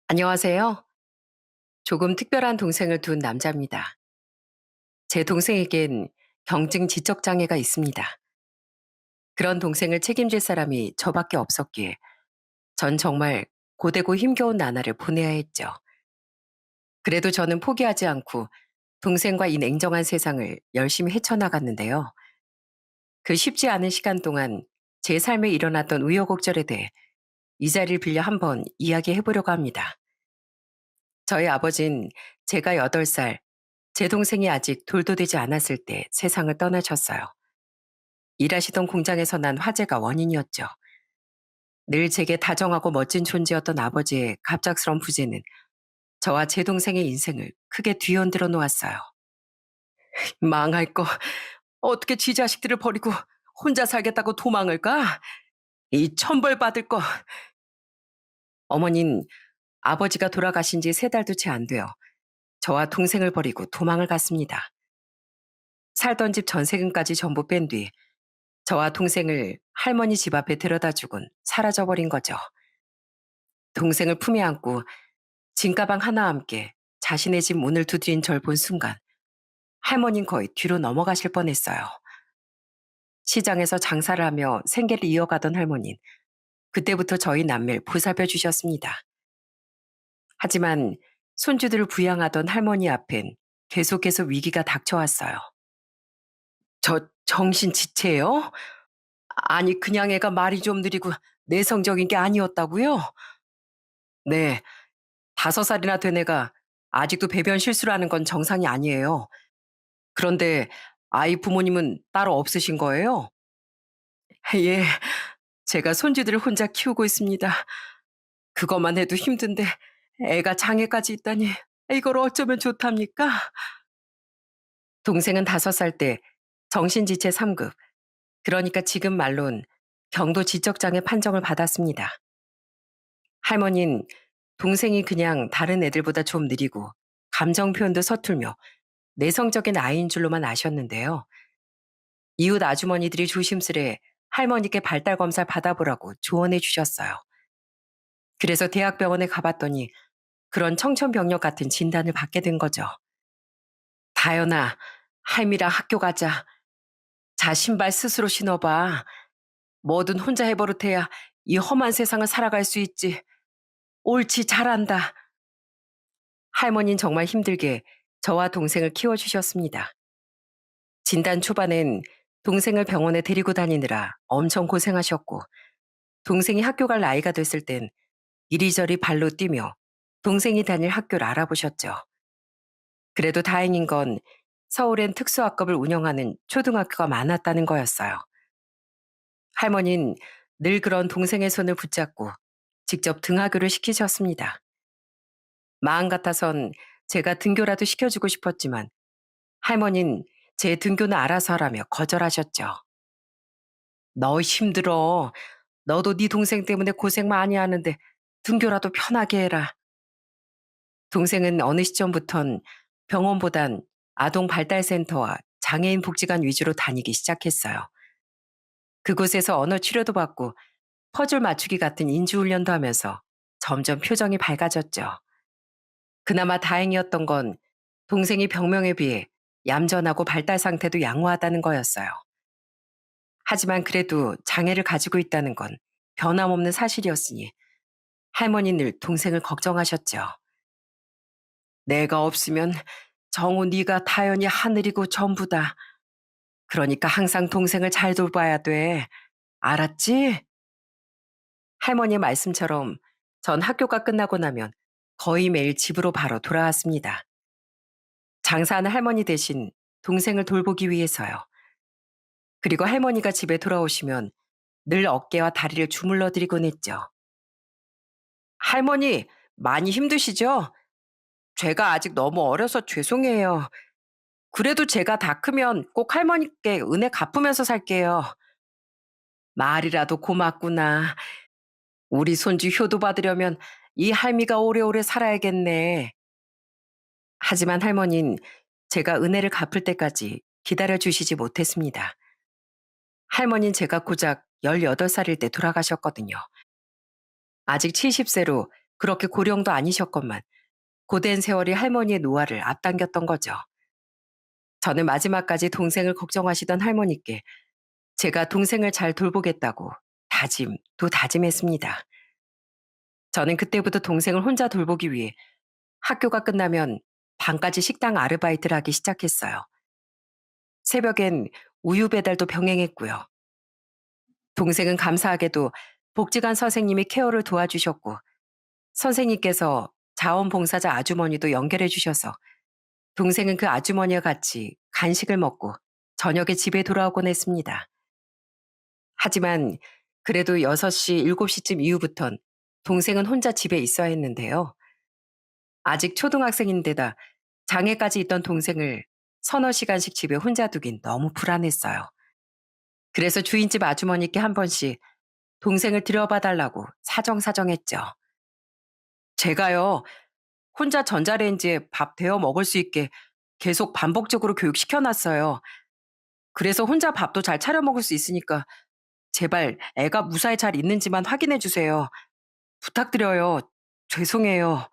안녕하세요. 조금 특별한 동생을 둔 남자입니다. 제 동생에겐 경증 지적 장애가 있습니다. 그런 동생을 책임질 사람이 저밖에 없었기에 전 정말 고되고 힘겨운 나날을 보내야 했죠. 그래도 저는 포기하지 않고 동생과 이 냉정한 세상을 열심히 헤쳐나갔는데요. 그 쉽지 않은 시간 동안 제 삶에 일어났던 우여곡절에 대해 이 자리를 빌려 한번 이야기해 보려고 합니다. 저희 아버진 제가 8살, 제 동생이 아직 돌도 되지 않았을 때 세상을 떠나셨어요. 일하시던 공장에서 난 화재가 원인이었죠. 늘 제게 다정하고 멋진 존재였던 아버지의 갑작스런 부재는 저와 제 동생의 인생을 크게 뒤흔들어 놓았어요. 망할 거. 어떻게 지 자식들을 버리고 혼자 살겠다고 도망을 가? 이 천벌 받을 거. 어머닌 아버지가 돌아가신 지 3달도 채 안 돼요. 저와 동생을 버리고 도망을 갔습니다. 살던 집 전세금까지 전부 뺀 뒤 저와 동생을 할머니 집 앞에 데려다 주곤 사라져버린 거죠. 동생을 품에 안고 짐가방 하나와 함께 자신의 집 문을 두드린 절 본 순간 할머니는 거의 뒤로 넘어가실 뻔했어요. 시장에서 장사를 하며 생계를 이어가던 할머니는 그때부터 저희 남매를 보살펴 주셨습니다. 하지만 손주들을 부양하던 할머니 앞엔 계속해서 위기가 닥쳐왔어요. 저 정신 지체요? 아니 그냥 애가 말이 좀 느리고 내성적인 게 아니었다고요? 네, 5살이나 된 애가 아직도 배변 실수를 하는 건 정상이 아니에요. 그런데 아이 부모님은 따로 없으신 거예요? 예, 제가 손주들을 혼자 키우고 있습니다. 그것만 해도 힘든데 애가 장애까지 있다니 이걸 어쩌면 좋답니까? 동생은 5살 때 정신지체 3급, 그러니까 지금 말론 경도 지적장애 판정을 받았습니다. 할머니는 동생이 그냥 다른 애들보다 좀 느리고 감정 표현도 서툴며 내성적인 아이인 줄로만 아셨는데요. 이웃 아주머니들이 조심스레 할머니께 발달 검사를 받아보라고 조언해 주셨어요. 그래서 대학병원에 가봤더니 그런 청천벽력 같은 진단을 받게 된 거죠. 다연아, 할미랑 학교 가자. 자, 신발 스스로 신어봐. 뭐든 혼자 해버릇해야 이 험한 세상을 살아갈 수 있지. 옳지, 잘한다. 할머니는 정말 힘들게 저와 동생을 키워주셨습니다. 진단 초반엔 동생을 병원에 데리고 다니느라 엄청 고생하셨고, 동생이 학교 갈 나이가 됐을 땐 이리저리 발로 뛰며 동생이 다닐 학교를 알아보셨죠. 그래도 다행인 건 서울엔 특수학급을 운영하는 초등학교가 많았다는 거였어요. 할머니는 늘 그런 동생의 손을 붙잡고 직접 등하교를 시키셨습니다. 마음 같아선 제가 등교라도 시켜주고 싶었지만 할머니는 제 등교는 알아서 하라며 거절하셨죠. 너 힘들어. 너도 네 동생 때문에 고생 많이 하는데 등교라도 편하게 해라. 동생은 어느 시점부턴 병원보단 아동 발달센터와 장애인 복지관 위주로 다니기 시작했어요. 그곳에서 언어 치료도 받고 퍼즐 맞추기 같은 인지훈련도 하면서 점점 표정이 밝아졌죠. 그나마 다행이었던 건 동생이 병명에 비해 얌전하고 발달 상태도 양호하다는 거였어요. 하지만 그래도 장애를 가지고 있다는 건 변함없는 사실이었으니 할머니는 늘 동생을 걱정하셨죠. 내가 없으면 정우 네가 타연이 하늘이고 전부다. 그러니까 항상 동생을 잘 돌봐야 돼. 알았지? 할머니의 말씀처럼 전 학교가 끝나고 나면 거의 매일 집으로 바로 돌아왔습니다. 장사하는 할머니 대신 동생을 돌보기 위해서요. 그리고 할머니가 집에 돌아오시면 늘 어깨와 다리를 주물러 드리곤 했죠. 할머니, 많이 힘드시죠? 제가 아직 너무 어려서 죄송해요. 그래도 제가 다 크면 꼭 할머니께 은혜 갚으면서 살게요. 말이라도 고맙구나. 우리 손주 효도 받으려면 이 할미가 오래오래 살아야겠네. 하지만 할머니는 제가 은혜를 갚을 때까지 기다려 주시지 못했습니다. 할머니는 제가 고작 18살일 때 돌아가셨거든요. 아직 70세로 그렇게 고령도 아니셨건만 고된 세월이 할머니의 노화를 앞당겼던 거죠. 저는 마지막까지 동생을 걱정하시던 할머니께 제가 동생을 잘 돌보겠다고 또 다짐했습니다. 저는 그때부터 동생을 혼자 돌보기 위해 학교가 끝나면 밤까지 식당 아르바이트를 하기 시작했어요. 새벽엔 우유 배달도 병행했고요. 동생은 감사하게도 복지관 선생님이 케어를 도와주셨고 선생님께서 자원봉사자 아주머니도 연결해 주셔서 동생은 그 아주머니와 같이 간식을 먹고 저녁에 집에 돌아오곤 했습니다. 하지만 그래도 6시, 7시쯤 이후부턴 동생은 혼자 집에 있어야 했는데요. 아직 초등학생인데다 장애까지 있던 동생을 서너 시간씩 집에 혼자 두긴 너무 불안했어요. 그래서 주인집 아주머니께 한 번씩 동생을 들여봐 달라고 사정사정했죠. 제가요, 혼자 전자레인지에 밥 데워 먹을 수 있게 계속 반복적으로 교육시켜 놨어요. 그래서 혼자 밥도 잘 차려 먹을 수 있으니까 제발 애가 무사히 잘 있는지만 확인해 주세요. 부탁드려요. 죄송해요.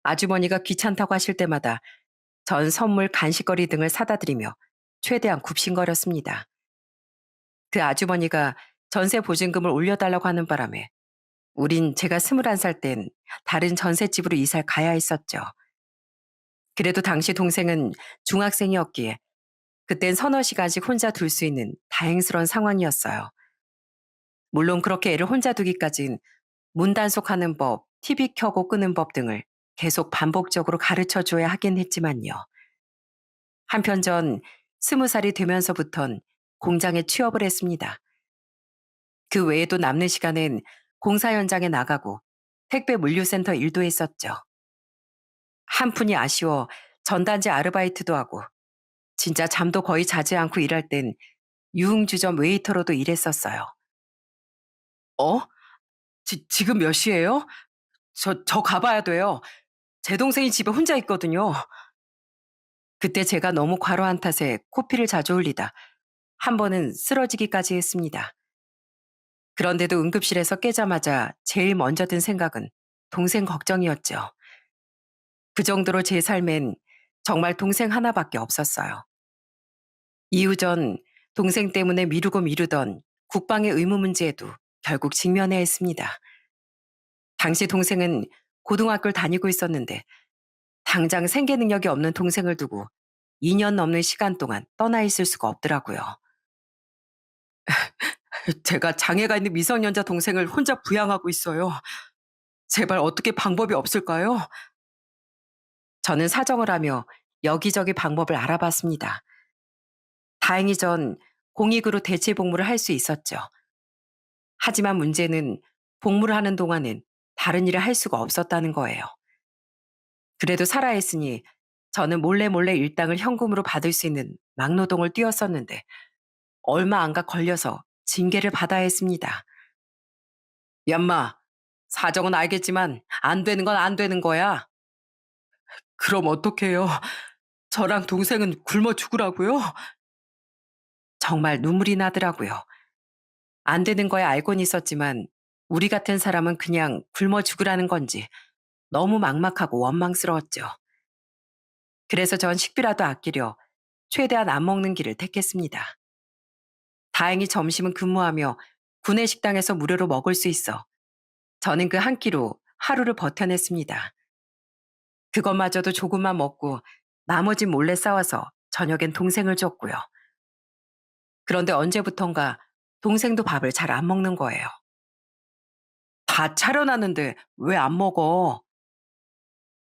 아주머니가 귀찮다고 하실 때마다 전 선물, 간식거리 등을 사다 드리며 최대한 굽신거렸습니다. 그 아주머니가 전세 보증금을 올려달라고 하는 바람에 우린 제가 21살 땐 다른 전셋집으로 이사를 가야 했었죠. 그래도 당시 동생은 중학생이었기에 그땐 서너 시간씩 혼자 둘 수 있는 다행스러운 상황이었어요. 물론 그렇게 애를 혼자 두기까진 문 단속하는 법, TV 켜고 끄는 법 등을 계속 반복적으로 가르쳐 줘야 하긴 했지만요. 한편 전 20살이 되면서부턴 공장에 취업을 했습니다. 그 외에도 남는 시간엔 공사 현장에 나가고 택배 물류센터 일도 했었죠. 한푼이 아쉬워 전단지 아르바이트도 하고 진짜 잠도 거의 자지 않고 일할 땐 유흥주점 웨이터로도 일했었어요. 어? 지금 몇 시예요? 저 가봐야 돼요. 제 동생이 집에 혼자 있거든요. 그때 제가 너무 과로한 탓에 코피를 자주 흘리다 한 번은 쓰러지기까지 했습니다. 그런데도 응급실에서 깨자마자 제일 먼저 든 생각은 동생 걱정이었죠. 그 정도로 제 삶엔 정말 동생 하나밖에 없었어요. 이후 전 동생 때문에 미루고 미루던 국방의 의무 문제에도 결국 직면해야 했습니다. 당시 동생은 고등학교를 다니고 있었는데 당장 생계 능력이 없는 동생을 두고 2년 넘는 시간 동안 떠나 있을 수가 없더라고요. 제가 장애가 있는 미성년자 동생을 혼자 부양하고 있어요. 제발 어떻게 방법이 없을까요? 저는 사정을 하며 여기저기 방법을 알아봤습니다. 다행히 전 공익으로 대체 복무를 할 수 있었죠. 하지만 문제는 복무를 하는 동안엔 다른 일을 할 수가 없었다는 거예요. 그래도 살아있으니 저는 몰래 몰래 일당을 현금으로 받을 수 있는 막노동을 뛰었었는데 얼마 안 가 걸려서 징계를 받아야 했습니다. 얌마, 사정은 알겠지만 안 되는 건 안 되는 거야. 그럼 어떡해요? 저랑 동생은 굶어 죽으라고요? 정말 눈물이 나더라고요. 안 되는 거야 알고는 있었지만 우리 같은 사람은 그냥 굶어 죽으라는 건지 너무 막막하고 원망스러웠죠. 그래서 전 식비라도 아끼려 최대한 안 먹는 길을 택했습니다. 다행히 점심은 근무하며 구내 식당에서 무료로 먹을 수 있어 저는 그 한 끼로 하루를 버텨냈습니다. 그것마저도 조금만 먹고 나머지 몰래 싸와서 저녁엔 동생을 줬고요. 그런데 언제부턴가 동생도 밥을 잘 안 먹는 거예요. 다 차려놨는데 왜 안 먹어?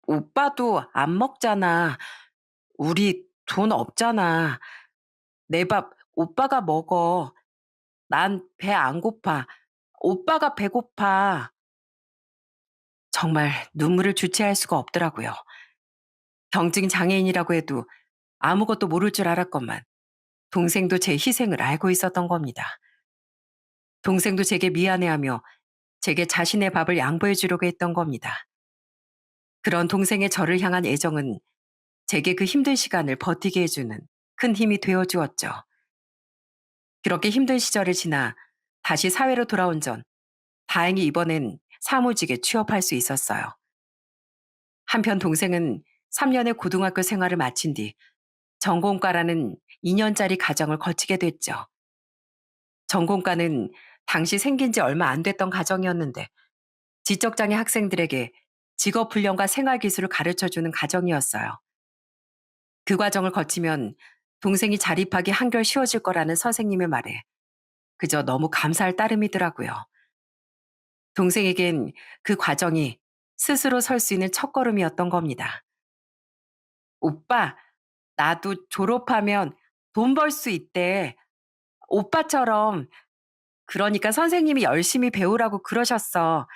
오빠도 안 먹잖아. 우리 돈 없잖아. 내 밥 오빠가 먹어. 난 배 안 고파. 오빠가 배고파. 정말 눈물을 주체할 수가 없더라고요. 경증 장애인이라고 해도 아무것도 모를 줄 알았건만 동생도 제 희생을 알고 있었던 겁니다. 동생도 제게 미안해하며 제게 자신의 밥을 양보해 주려고 했던 겁니다. 그런 동생의 저를 향한 애정은 제게 그 힘든 시간을 버티게 해주는 큰 힘이 되어 주었죠. 그렇게 힘든 시절을 지나 다시 사회로 돌아온 전 다행히 이번엔 사무직에 취업할 수 있었어요. 한편 동생은 3년의 고등학교 생활을 마친 뒤 전공과라는 2년짜리 과정을 거치게 됐죠. 전공과는 당시 생긴 지 얼마 안 됐던 과정이었는데 지적장애 학생들에게 직업훈련과 생활기술을 가르쳐주는 과정이었어요. 그 과정을 거치면 동생이 자립하기 한결 쉬워질 거라는 선생님의 말에 그저 너무 감사할 따름이더라고요. 동생에겐 그 과정이 스스로 설 수 있는 첫걸음이었던 겁니다. 오빠, 나도 졸업하면 돈 벌 수 있대. 오빠처럼. 그러니까 선생님이 열심히 배우라고 그러셨어.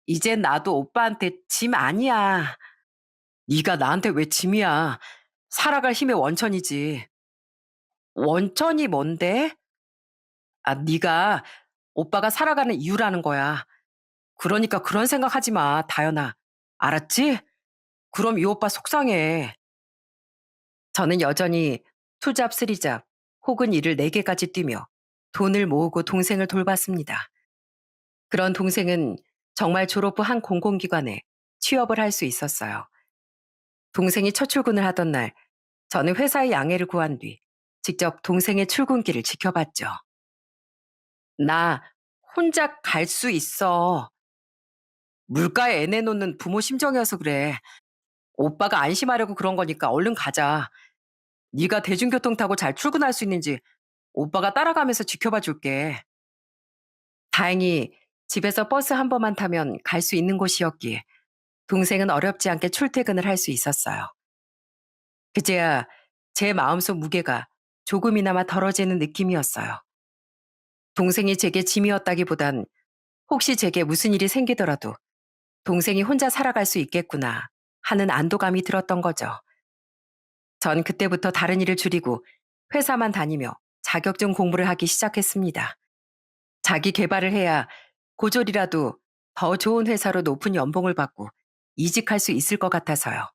이젠 나도 오빠한테 짐 아니야. 네가 나한테 왜 짐이야. 살아갈 힘의 원천이지. 원천이 뭔데? 아, 네가 오빠가 살아가는 이유라는 거야. 그러니까 그런 생각하지 마, 다연아. 알았지? 그럼 이 오빠 속상해. 저는 여전히 투잡, 쓰리잡 혹은 일을 4개까지 뛰며 돈을 모으고 동생을 돌봤습니다. 그런 동생은 정말 졸업 후 한 공공기관에 취업을 할 수 있었어요. 동생이 첫 출근을 하던 날, 저는 회사의 양해를 구한 뒤 직접 동생의 출근길을 지켜봤죠. 나 혼자 갈 수 있어. 물가에 애 내놓는 부모 심정이어서 그래. 오빠가 안심하려고 그런 거니까 얼른 가자. 네가 대중교통 타고 잘 출근할 수 있는지 오빠가 따라가면서 지켜봐 줄게. 다행히 집에서 버스 한 번만 타면 갈 수 있는 곳이었기에 동생은 어렵지 않게 출퇴근을 할 수 있었어요. 그제야 제 마음속 무게가 조금이나마 덜어지는 느낌이었어요. 동생이 제게 짐이었다기보단 혹시 제게 무슨 일이 생기더라도 동생이 혼자 살아갈 수 있겠구나 하는 안도감이 들었던 거죠. 전 그때부터 다른 일을 줄이고 회사만 다니며 자격증 공부를 하기 시작했습니다. 자기 개발을 해야 고졸이라도 더 좋은 회사로 높은 연봉을 받고 이직할 수 있을 것 같아서요.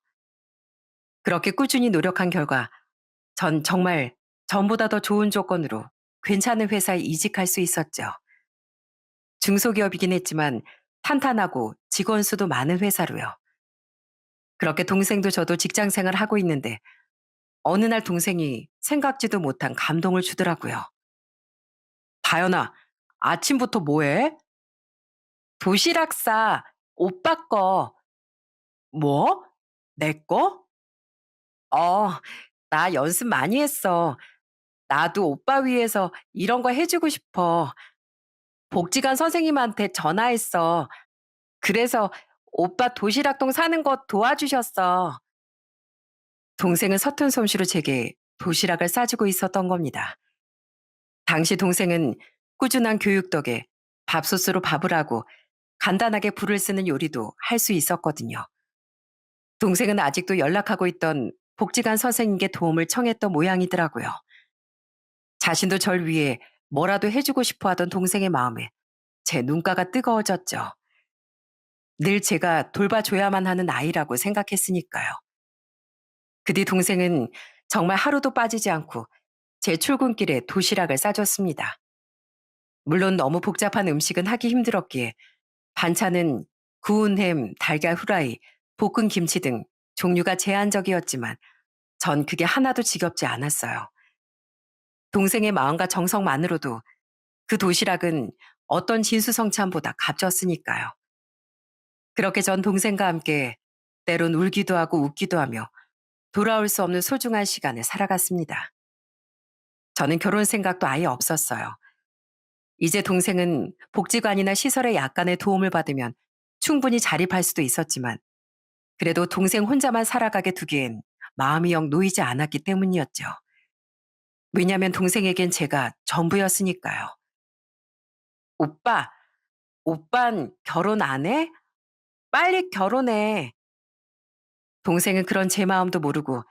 그렇게 꾸준히 노력한 결과 전 정말 전보다 더 좋은 조건으로 괜찮은 회사에 이직할 수 있었죠. 중소기업이긴 했지만 탄탄하고 직원 수도 많은 회사로요. 그렇게 동생도 저도 직장 생활을 하고 있는데 어느 날 동생이 생각지도 못한 감동을 주더라고요. 다연아, 아침부터 뭐해? 도시락 싸. 오빠 거. 뭐? 내 거? 어, 나 연습 많이 했어. 나도 오빠 위해서 이런 거 해주고 싶어. 복지관 선생님한테 전화했어. 그래서 오빠 도시락통 사는 거 도와주셨어. 동생은 서툰 솜씨로 제게 도시락을 싸주고 있었던 겁니다. 당시 동생은 꾸준한 교육 덕에 밥솥으로 밥을 하고 간단하게 불을 쓰는 요리도 할 수 있었거든요. 동생은 아직도 연락하고 있던 복지관 선생님께 도움을 청했던 모양이더라고요. 자신도 절 위해 뭐라도 해주고 싶어 하던 동생의 마음에 제 눈가가 뜨거워졌죠. 늘 제가 돌봐줘야만 하는 아이라고 생각했으니까요. 그 뒤 동생은 정말 하루도 빠지지 않고 제 출근길에 도시락을 싸줬습니다. 물론 너무 복잡한 음식은 하기 힘들었기에 반찬은 구운 햄, 달걀 후라이, 볶은 김치 등 종류가 제한적이었지만 전 그게 하나도 지겹지 않았어요. 동생의 마음과 정성만으로도 그 도시락은 어떤 진수성찬보다 값졌으니까요. 그렇게 전 동생과 함께 때론 울기도 하고 웃기도 하며 돌아올 수 없는 소중한 시간을 살아갔습니다. 저는 결혼 생각도 아예 없었어요. 이제 동생은 복지관이나 시설의 약간의 도움을 받으면 충분히 자립할 수도 있었지만 그래도 동생 혼자만 살아가게 두기엔 마음이 영 놓이지 않았기 때문이었죠. 왜냐면 동생에겐 제가 전부였으니까요. 오빠, 오빤 결혼 안 해? 빨리 결혼해. 동생은 그런 제 마음도 모르고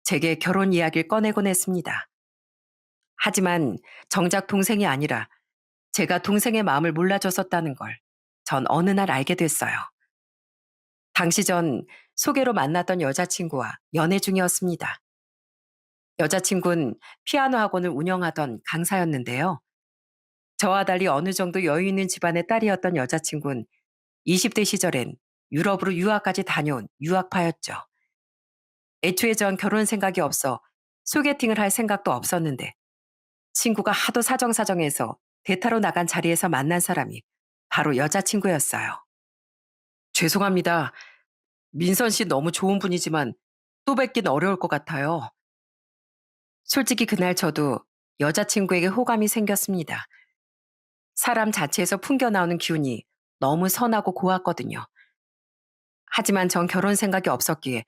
제게 결혼 이야기를 꺼내곤 했습니다. 하지만 정작 동생이 아니라 제가 동생의 마음을 몰라줬었다는 걸 전 어느 날 알게 됐어요. 당시 전 소개로 만났던 여자친구와 연애 중이었습니다. 여자친구는 피아노 학원을 운영하던 강사였는데요. 저와 달리 어느 정도 여유 있는 집안의 딸이었던 여자친구는 20대 시절엔 유럽으로 유학까지 다녀온 유학파였죠. 애초에 전 결혼 생각이 없어 소개팅을 할 생각도 없었는데 친구가 하도 사정사정해서 대타로 나간 자리에서 만난 사람이 바로 여자친구였어요. 죄송합니다. 민선 씨 너무 좋은 분이지만 또 뵙긴 어려울 것 같아요. 솔직히 그날 저도 여자친구에게 호감이 생겼습니다. 사람 자체에서 풍겨나오는 기운이 너무 선하고 고왔거든요. 하지만 전 결혼 생각이 없었기에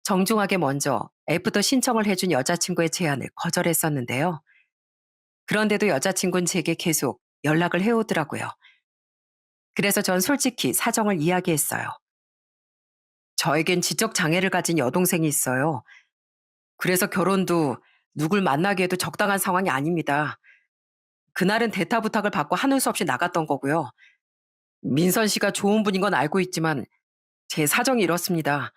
정중하게 먼저 애프터 신청을 해준 여자친구의 제안을 거절했었는데요. 그런데도 여자친구는 제게 계속 연락을 해오더라고요. 그래서 전 솔직히 사정을 이야기했어요. 저에겐 지적 장애를 가진 여동생이 있어요. 그래서 결혼도 누굴 만나게 해도 적당한 상황이 아닙니다. 그날은 대타 부탁을 받고 하는 수 없이 나갔던 거고요. 민선 씨가 좋은 분인 건 알고 있지만 제 사정이 이렇습니다.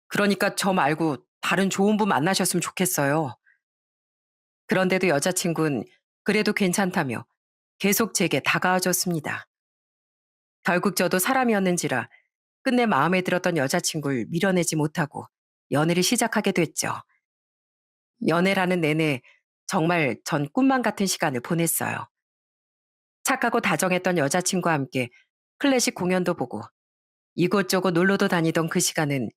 그러니까 저 말고 다른 좋은 분 만나셨으면 좋겠어요. 그런데도 여자친구는 그래도 괜찮다며 계속 제게 다가와 줬습니다. 결국 저도 사람이었는지라 끝내 마음에 들었던 여자친구를 밀어내지 못하고 연애를 시작하게 됐죠. 연애라는 내내 정말 전 꿈만 같은 시간을 보냈어요. 착하고 다정했던 여자친구와 함께 클래식 공연도 보고 이곳저곳 놀러도 다니던 그 시간은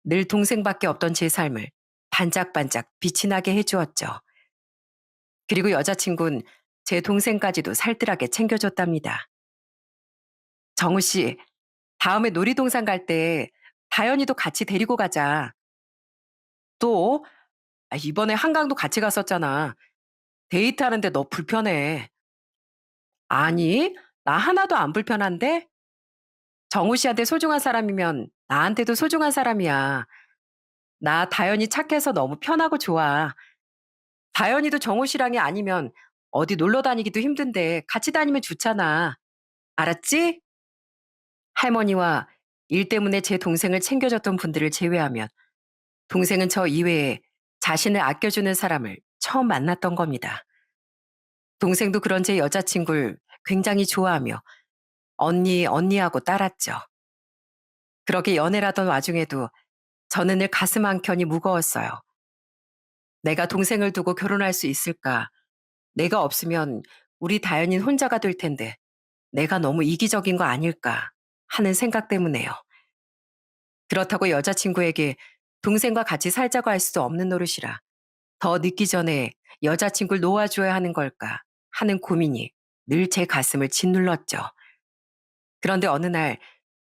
늘 동생밖에 없던 제 삶을 반짝반짝 빛이 나게 해주었죠. 그리고 여자친구는 제 동생까지도 살뜰하게 챙겨줬답니다. 정우 씨, 다음에 놀이동산 갈 때 다현이도 같이 데리고 가자. 또? 이번에 한강도 같이 갔었잖아. 데이트하는데 너 불편해. 아니, 나 하나도 안 불편한데? 정우 씨한테 소중한 사람이면 나한테도 소중한 사람이야. 나 다현이 착해서 너무 편하고 좋아. 다현이도 정우 씨랑이 아니면 어디 놀러 다니기도 힘든데 같이 다니면 좋잖아. 알았지? 할머니와 일 때문에 제 동생을 챙겨줬던 분들을 제외하면 동생은 저 이외에 자신을 아껴주는 사람을 처음 만났던 겁니다. 동생도 그런 제 여자친구를 굉장히 좋아하며 언니, 언니하고 따랐죠. 그렇게 연애를 하던 와중에도 저는 늘 가슴 한켠이 무거웠어요. 내가 동생을 두고 결혼할 수 있을까? 내가 없으면 우리 다현이는 혼자가 될 텐데 내가 너무 이기적인 거 아닐까 하는 생각 때문에요. 그렇다고 여자친구에게 동생과 같이 살자고 할 수도 없는 노릇이라 더 늦기 전에 여자친구를 놓아줘야 하는 걸까 하는 고민이 늘 제 가슴을 짓눌렀죠. 그런데 어느 날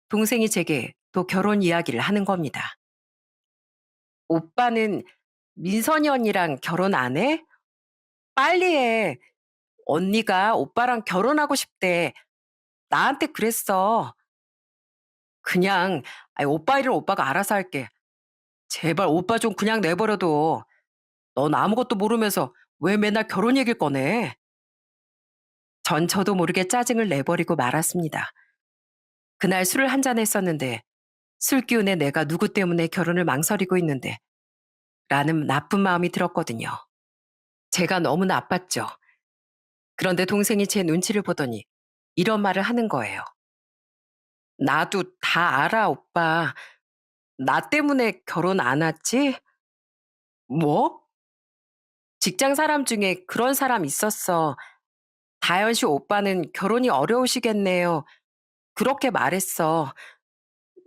동생이 제게 또 결혼 이야기를 하는 겁니다. 오빠는 민선이 언니랑 결혼 안 해? 빨리 해. 언니가 오빠랑 결혼하고 싶대. 나한테 그랬어. 그냥 오빠 일은 오빠가 알아서 할게. 제발 오빠 좀 그냥 내버려둬. 넌 아무것도 모르면서 왜 맨날 결혼 얘기를 꺼내? 전 저도 모르게 짜증을 내버리고 말았습니다. 그날 술을 한 잔 했었는데 술 기운에 내가 누구 때문에 결혼을 망설이고 있는데 라는 나쁜 마음이 들었거든요. 제가 너무 나빴죠. 그런데 동생이 제 눈치를 보더니 이런 말을 하는 거예요. 나도 다 알아, 오빠. 나 때문에 결혼 안 했지? 뭐? 직장 사람 중에 그런 사람 있었어. 다현 씨 오빠는 결혼이 어려우시겠네요. 그렇게 말했어.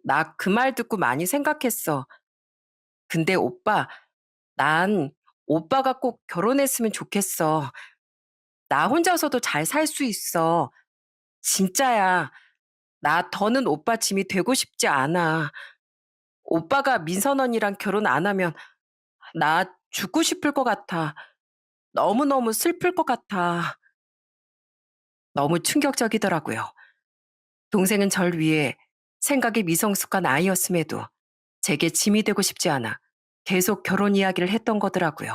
나 그 말 듣고 많이 생각했어. 근데 오빠, 난 오빠가 꼭 결혼했으면 좋겠어. 나 혼자서도 잘 살 수 있어. 진짜야. 나 더는 오빠 짐이 되고 싶지 않아. 오빠가 민선 언니랑 결혼 안 하면 나 죽고 싶을 것 같아. 너무너무 슬플 것 같아. 너무 충격적이더라고요. 동생은 절 위해 생각이 미성숙한 아이였음에도 제게 짐이 되고 싶지 않아 계속 결혼 이야기를 했던 거더라고요.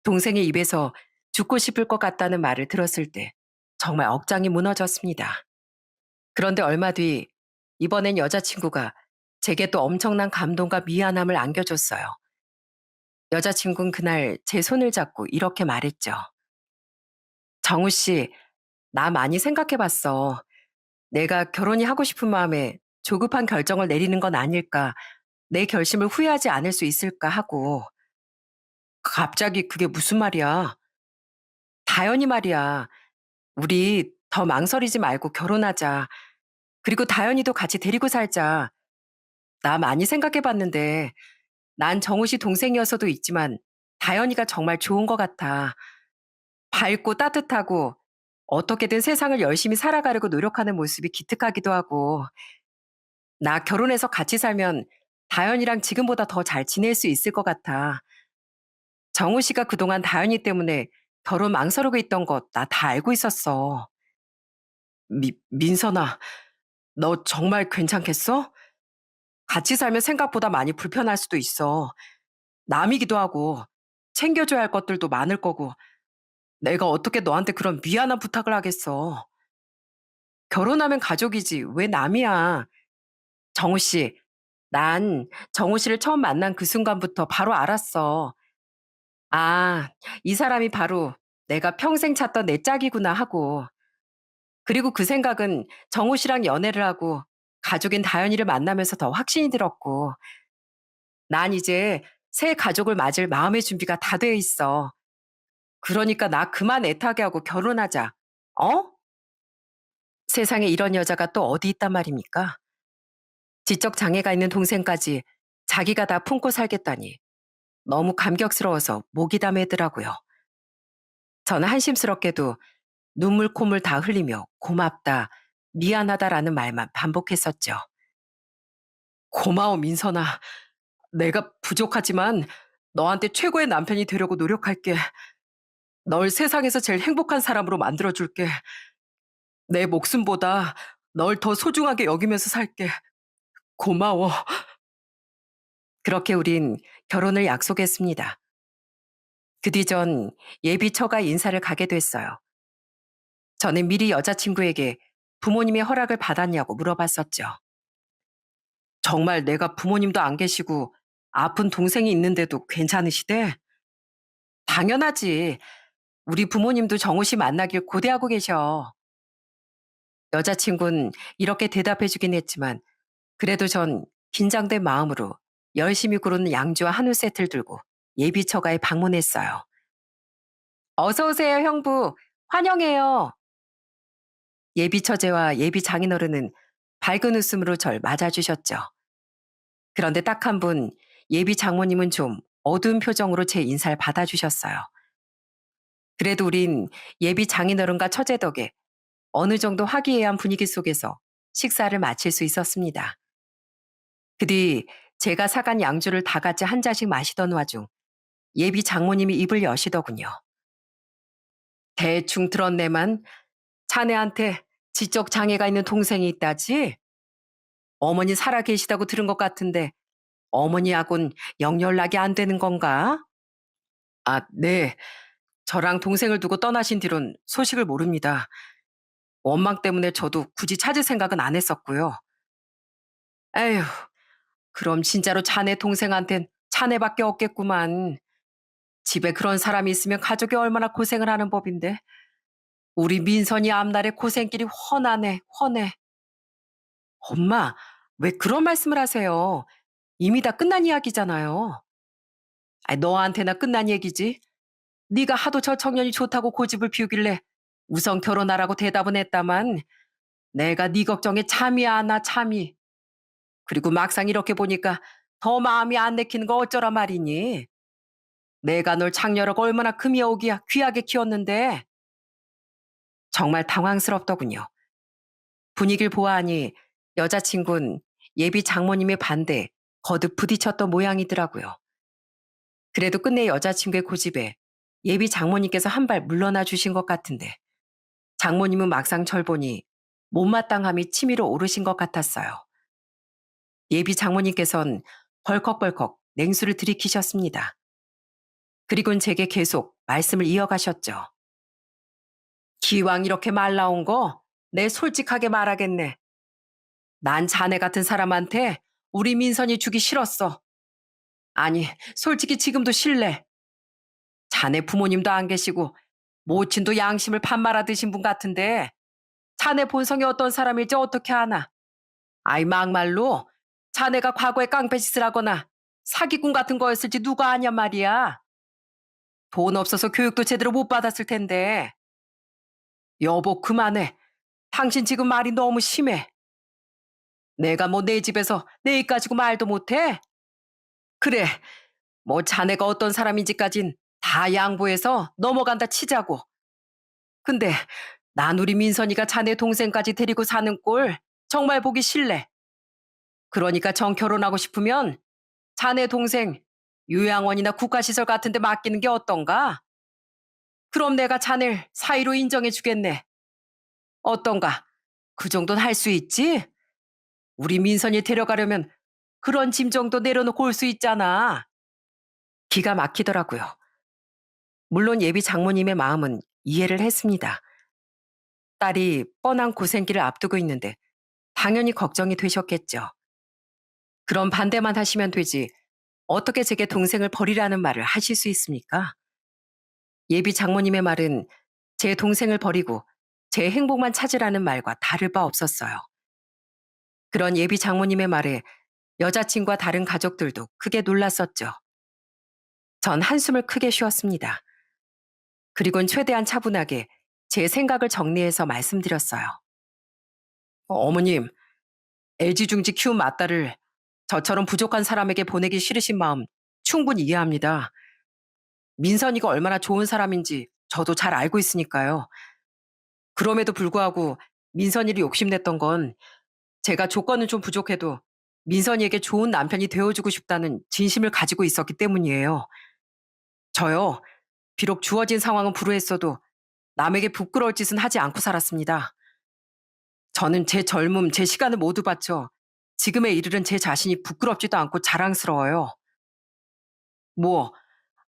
동생의 입에서 죽고 싶을 것 같다는 말을 들었을 때 정말 억장이 무너졌습니다. 그런데 얼마 뒤 이번엔 여자친구가 제게 또 엄청난 감동과 미안함을 안겨줬어요. 여자친구는 그날 제 손을 잡고 이렇게 말했죠. 정우 씨, 나 많이 생각해 봤어. 내가 결혼이 하고 싶은 마음에 조급한 결정을 내리는 건 아닐까, 내 결심을 후회하지 않을 수 있을까 하고. 갑자기 그게 무슨 말이야? 다연이 말이야. 우리 더 망설이지 말고 결혼하자. 그리고 다연이도 같이 데리고 살자. 나 많이 생각해 봤는데 난 정우 씨 동생이어서도 있지만 다연이가 정말 좋은 것 같아. 밝고 따뜻하고 어떻게든 세상을 열심히 살아가려고 노력하는 모습이 기특하기도 하고. 나 결혼해서 같이 살면 다연이랑 지금보다 더 잘 지낼 수 있을 것 같아. 정우 씨가 그동안 다연이 때문에 결혼 망설이고 있던 것 나 다 알고 있었어. 민선아, 너 정말 괜찮겠어? 같이 살면 생각보다 많이 불편할 수도 있어. 남이기도 하고, 챙겨줘야 할 것들도 많을 거고, 내가 어떻게 너한테 그런 미안한 부탁을 하겠어. 결혼하면 가족이지, 왜 남이야. 정우 씨, 난 정우 씨를 처음 만난 그 순간부터 바로 알았어. 아, 이 사람이 바로 내가 평생 찾던 내 짝이구나 하고. 그리고 그 생각은 정우 씨랑 연애를 하고 가족인 다현이를 만나면서 더 확신이 들었고. 난 이제 새 가족을 맞을 마음의 준비가 다 돼 있어. 그러니까 나 그만 애타게 하고 결혼하자. 어? 세상에 이런 여자가 또 어디 있단 말입니까? 지적 장애가 있는 동생까지 자기가 다 품고 살겠다니 너무 감격스러워서 목이 다 메더라고요. 저는 한심스럽게도 눈물 콧물 다 흘리며 고맙다, 미안하다라는 말만 반복했었죠. 고마워, 민선아. 내가 부족하지만 너한테 최고의 남편이 되려고 노력할게. 널 세상에서 제일 행복한 사람으로 만들어줄게. 내 목숨보다 널 더 소중하게 여기면서 살게. 고마워. 그렇게 우린 결혼을 약속했습니다. 그 뒤 전 예비 처가 인사를 가게 됐어요. 저는 미리 여자친구에게 부모님의 허락을 받았냐고 물어봤었죠. 정말 내가 부모님도 안 계시고 아픈 동생이 있는데도 괜찮으시대? 당연하지. 우리 부모님도 정우 씨 만나길 고대하고 계셔. 여자친구는 이렇게 대답해주긴 했지만 그래도 전 긴장된 마음으로 열심히 고른 양주와 한우 세트를 들고 예비 처가에 방문했어요. 어서 오세요, 형부. 환영해요. 예비 처제와 예비 장인어른은 밝은 웃음으로 절 맞아주셨죠. 그런데 딱 한 분, 예비 장모님은 좀 어두운 표정으로 제 인사를 받아주셨어요. 그래도 우린 예비 장인어른과 처제 덕에 어느 정도 화기애애한 분위기 속에서 식사를 마칠 수 있었습니다. 그 뒤 제가 사간 양주를 다 같이 한 잔씩 마시던 와중 예비 장모님이 입을 여시더군요. 대충 들었네만 자네한테 지적 장애가 있는 동생이 있다지? 어머니 살아 계시다고 들은 것 같은데 어머니하고는 영 연락이 안 되는 건가? 아, 네. 저랑 동생을 두고 떠나신 뒤론 소식을 모릅니다. 원망 때문에 저도 굳이 찾을 생각은 안 했었고요. 에휴, 그럼 진짜로 자네 동생한텐 자네밖에 없겠구만. 집에 그런 사람이 있으면 가족이 얼마나 고생을 하는 법인데. 우리 민선이 앞날에 고생길이 훤하네, 훤해. 엄마, 왜 그런 말씀을 하세요? 이미 다 끝난 이야기잖아요. 아이, 너한테나 끝난 얘기지. 네가 하도 저 청년이 좋다고 고집을 피우길래 우선 결혼하라고 대답은 했다만 내가 네 걱정에 참이 안 와, 참이. 그리고 막상 이렇게 보니까 더 마음이 안 내키는 거 어쩌라 말이니. 내가 널 장녀라고 얼마나 금이 오기야 귀하게 키웠는데. 정말 당황스럽더군요. 분위기를 보아하니 여자친구는 예비 장모님의 반대에 거듭 부딪혔던 모양이더라고요. 그래도 끝내 여자친구의 고집에 예비 장모님께서 한 발 물러나 주신 것 같은데 장모님은 막상 절 보니 못마땅함이 치밀어 오르신 것 같았어요. 예비 장모님께선 벌컥벌컥 냉수를 들이키셨습니다. 그리고는 제게 계속 말씀을 이어가셨죠. 기왕 이렇게 말 나온 거 내 솔직하게 말하겠네. 난 자네 같은 사람한테 우리 민선이 주기 싫었어. 아니, 솔직히 지금도 싫래. 자네 부모님도 안 계시고 모친도 양심을 판 말아 드신 분 같은데 자네 본성이 어떤 사람일지 어떻게 아나? 아이 막말로 자네가 과거에 깡패짓을 하거나 사기꾼 같은 거였을지 누가 아냔 말이야. 돈 없어서 교육도 제대로 못 받았을 텐데. 여보 그만해. 당신 지금 말이 너무 심해. 내가 뭐 내 집에서 내 입 가지고 말도 못해? 그래, 뭐 자네가 어떤 사람인지까진 다 양보해서 넘어간다 치자고. 근데 난 우리 민선이가 자네 동생까지 데리고 사는 꼴 정말 보기 싫래. 그러니까 정 결혼하고 싶으면 자네 동생 요양원이나 국가시설 같은 데 맡기는 게 어떤가? 그럼 내가 자네를 사이로 인정해 주겠네. 어떤가? 그 정도는 할 수 있지? 우리 민선이 데려가려면 그런 짐 정도 내려놓고 올 수 있잖아. 기가 막히더라고요. 물론 예비 장모님의 마음은 이해를 했습니다. 딸이 뻔한 고생길을 앞두고 있는데 당연히 걱정이 되셨겠죠. 그럼 반대만 하시면 되지. 어떻게 제게 동생을 버리라는 말을 하실 수 있습니까? 예비 장모님의 말은 제 동생을 버리고 제 행복만 찾으라는 말과 다를 바 없었어요. 그런 예비 장모님의 말에 여자친구와 다른 가족들도 크게 놀랐었죠. 전 한숨을 크게 쉬었습니다. 그리곤 최대한 차분하게 제 생각을 정리해서 말씀드렸어요. 어머님, 애지중지 키운 맏딸을 저처럼 부족한 사람에게 보내기 싫으신 마음 충분히 이해합니다. 민선이가 얼마나 좋은 사람인지 저도 잘 알고 있으니까요. 그럼에도 불구하고 민선이를 욕심냈던 건 제가 조건은 좀 부족해도 민선이에게 좋은 남편이 되어주고 싶다는 진심을 가지고 있었기 때문이에요. 저요, 비록 주어진 상황은 불우했어도 남에게 부끄러울 짓은 하지 않고 살았습니다. 저는 제 젊음, 제 시간을 모두 바쳐 지금에 이르른 제 자신이 부끄럽지도 않고 자랑스러워요. 뭐,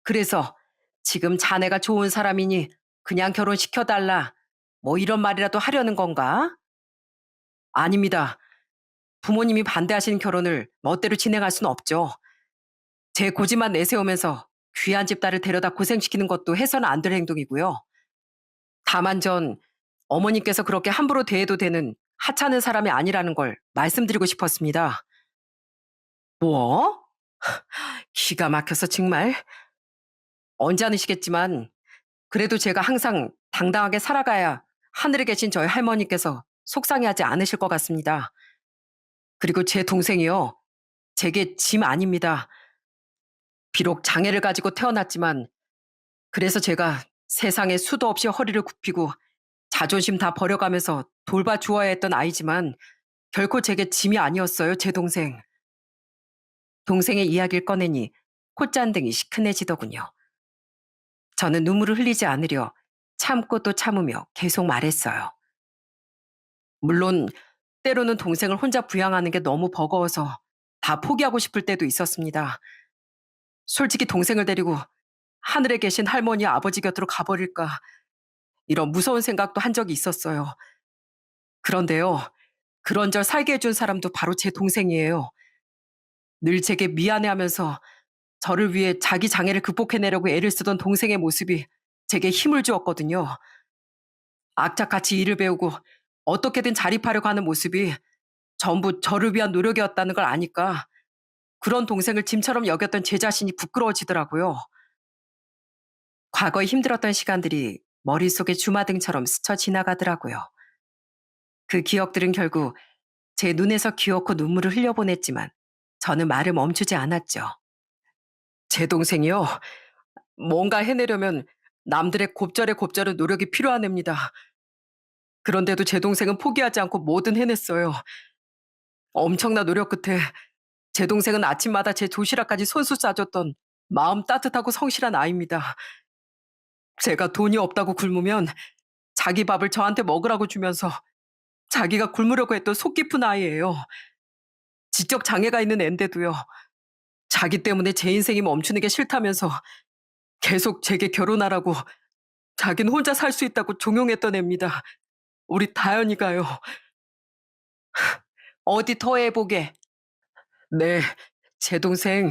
그래서 지금 자네가 좋은 사람이니 그냥 결혼시켜달라. 뭐 이런 말이라도 하려는 건가? 아닙니다. 부모님이 반대하시는 결혼을 멋대로 진행할 수는 없죠. 제 고집만 내세우면서 귀한 집 딸을 데려다 고생시키는 것도 해서는 안 될 행동이고요. 다만 전 어머님께서 그렇게 함부로 대해도 되는 하찮은 사람이 아니라는 걸 말씀드리고 싶었습니다. 뭐? 기가 막혀서 정말. 언제 아시겠지만 그래도 제가 항상 당당하게 살아가야 하늘에 계신 저희 할머니께서 속상해하지 않으실 것 같습니다. 그리고 제 동생이요. 제게 짐 아닙니다. 비록 장애를 가지고 태어났지만 그래서 제가 세상에 수도 없이 허리를 굽히고 자존심 다 버려가면서 돌봐주어야 했던 아이지만 결코 제게 짐이 아니었어요, 제 동생. 동생의 이야기를 꺼내니 콧잔등이 시큰해지더군요. 저는 눈물을 흘리지 않으려 참고 또 참으며 계속 말했어요. 물론 때로는 동생을 혼자 부양하는 게 너무 버거워서 다 포기하고 싶을 때도 있었습니다. 솔직히 동생을 데리고 하늘에 계신 할머니 아버지 곁으로 가버릴까 이런 무서운 생각도 한 적이 있었어요. 그런데요, 그런절 살게 해준 사람도 바로 제 동생이에요. 늘 제게 미안해하면서 저를 위해 자기 장애를 극복해내려고 애를 쓰던 동생의 모습이 제게 힘을 주었거든요. 악착같이 일을 배우고 어떻게든 자립하려고 하는 모습이 전부 저를 위한 노력이었다는 걸 아니까 그런 동생을 짐처럼 여겼던 제 자신이 부끄러워지더라고요. 과거에 힘들었던 시간들이 머릿속에 주마등처럼 스쳐 지나가더라고요. 그 기억들은 결국 제 눈에서 기어코 눈물을 흘려보냈지만 저는 말을 멈추지 않았죠. 제 동생이요. 뭔가 해내려면 남들의 곱절에 곱절은 노력이 필요한 애입니다. 그런데도 제 동생은 포기하지 않고 뭐든 해냈어요. 엄청난 노력 끝에 제 동생은 아침마다 제 도시락까지 손수 싸줬던 마음 따뜻하고 성실한 아이입니다. 제가 돈이 없다고 굶으면 자기 밥을 저한테 먹으라고 주면서 자기가 굶으려고 했던 속 깊은 아이예요. 지적 장애가 있는 앤데도요. 자기 때문에 제 인생이 멈추는 게 싫다면서 계속 제게 결혼하라고 자긴 혼자 살 수 있다고 종용했던 애입니다. 우리 다현이가요. 어디 더해보게. 네, 제 동생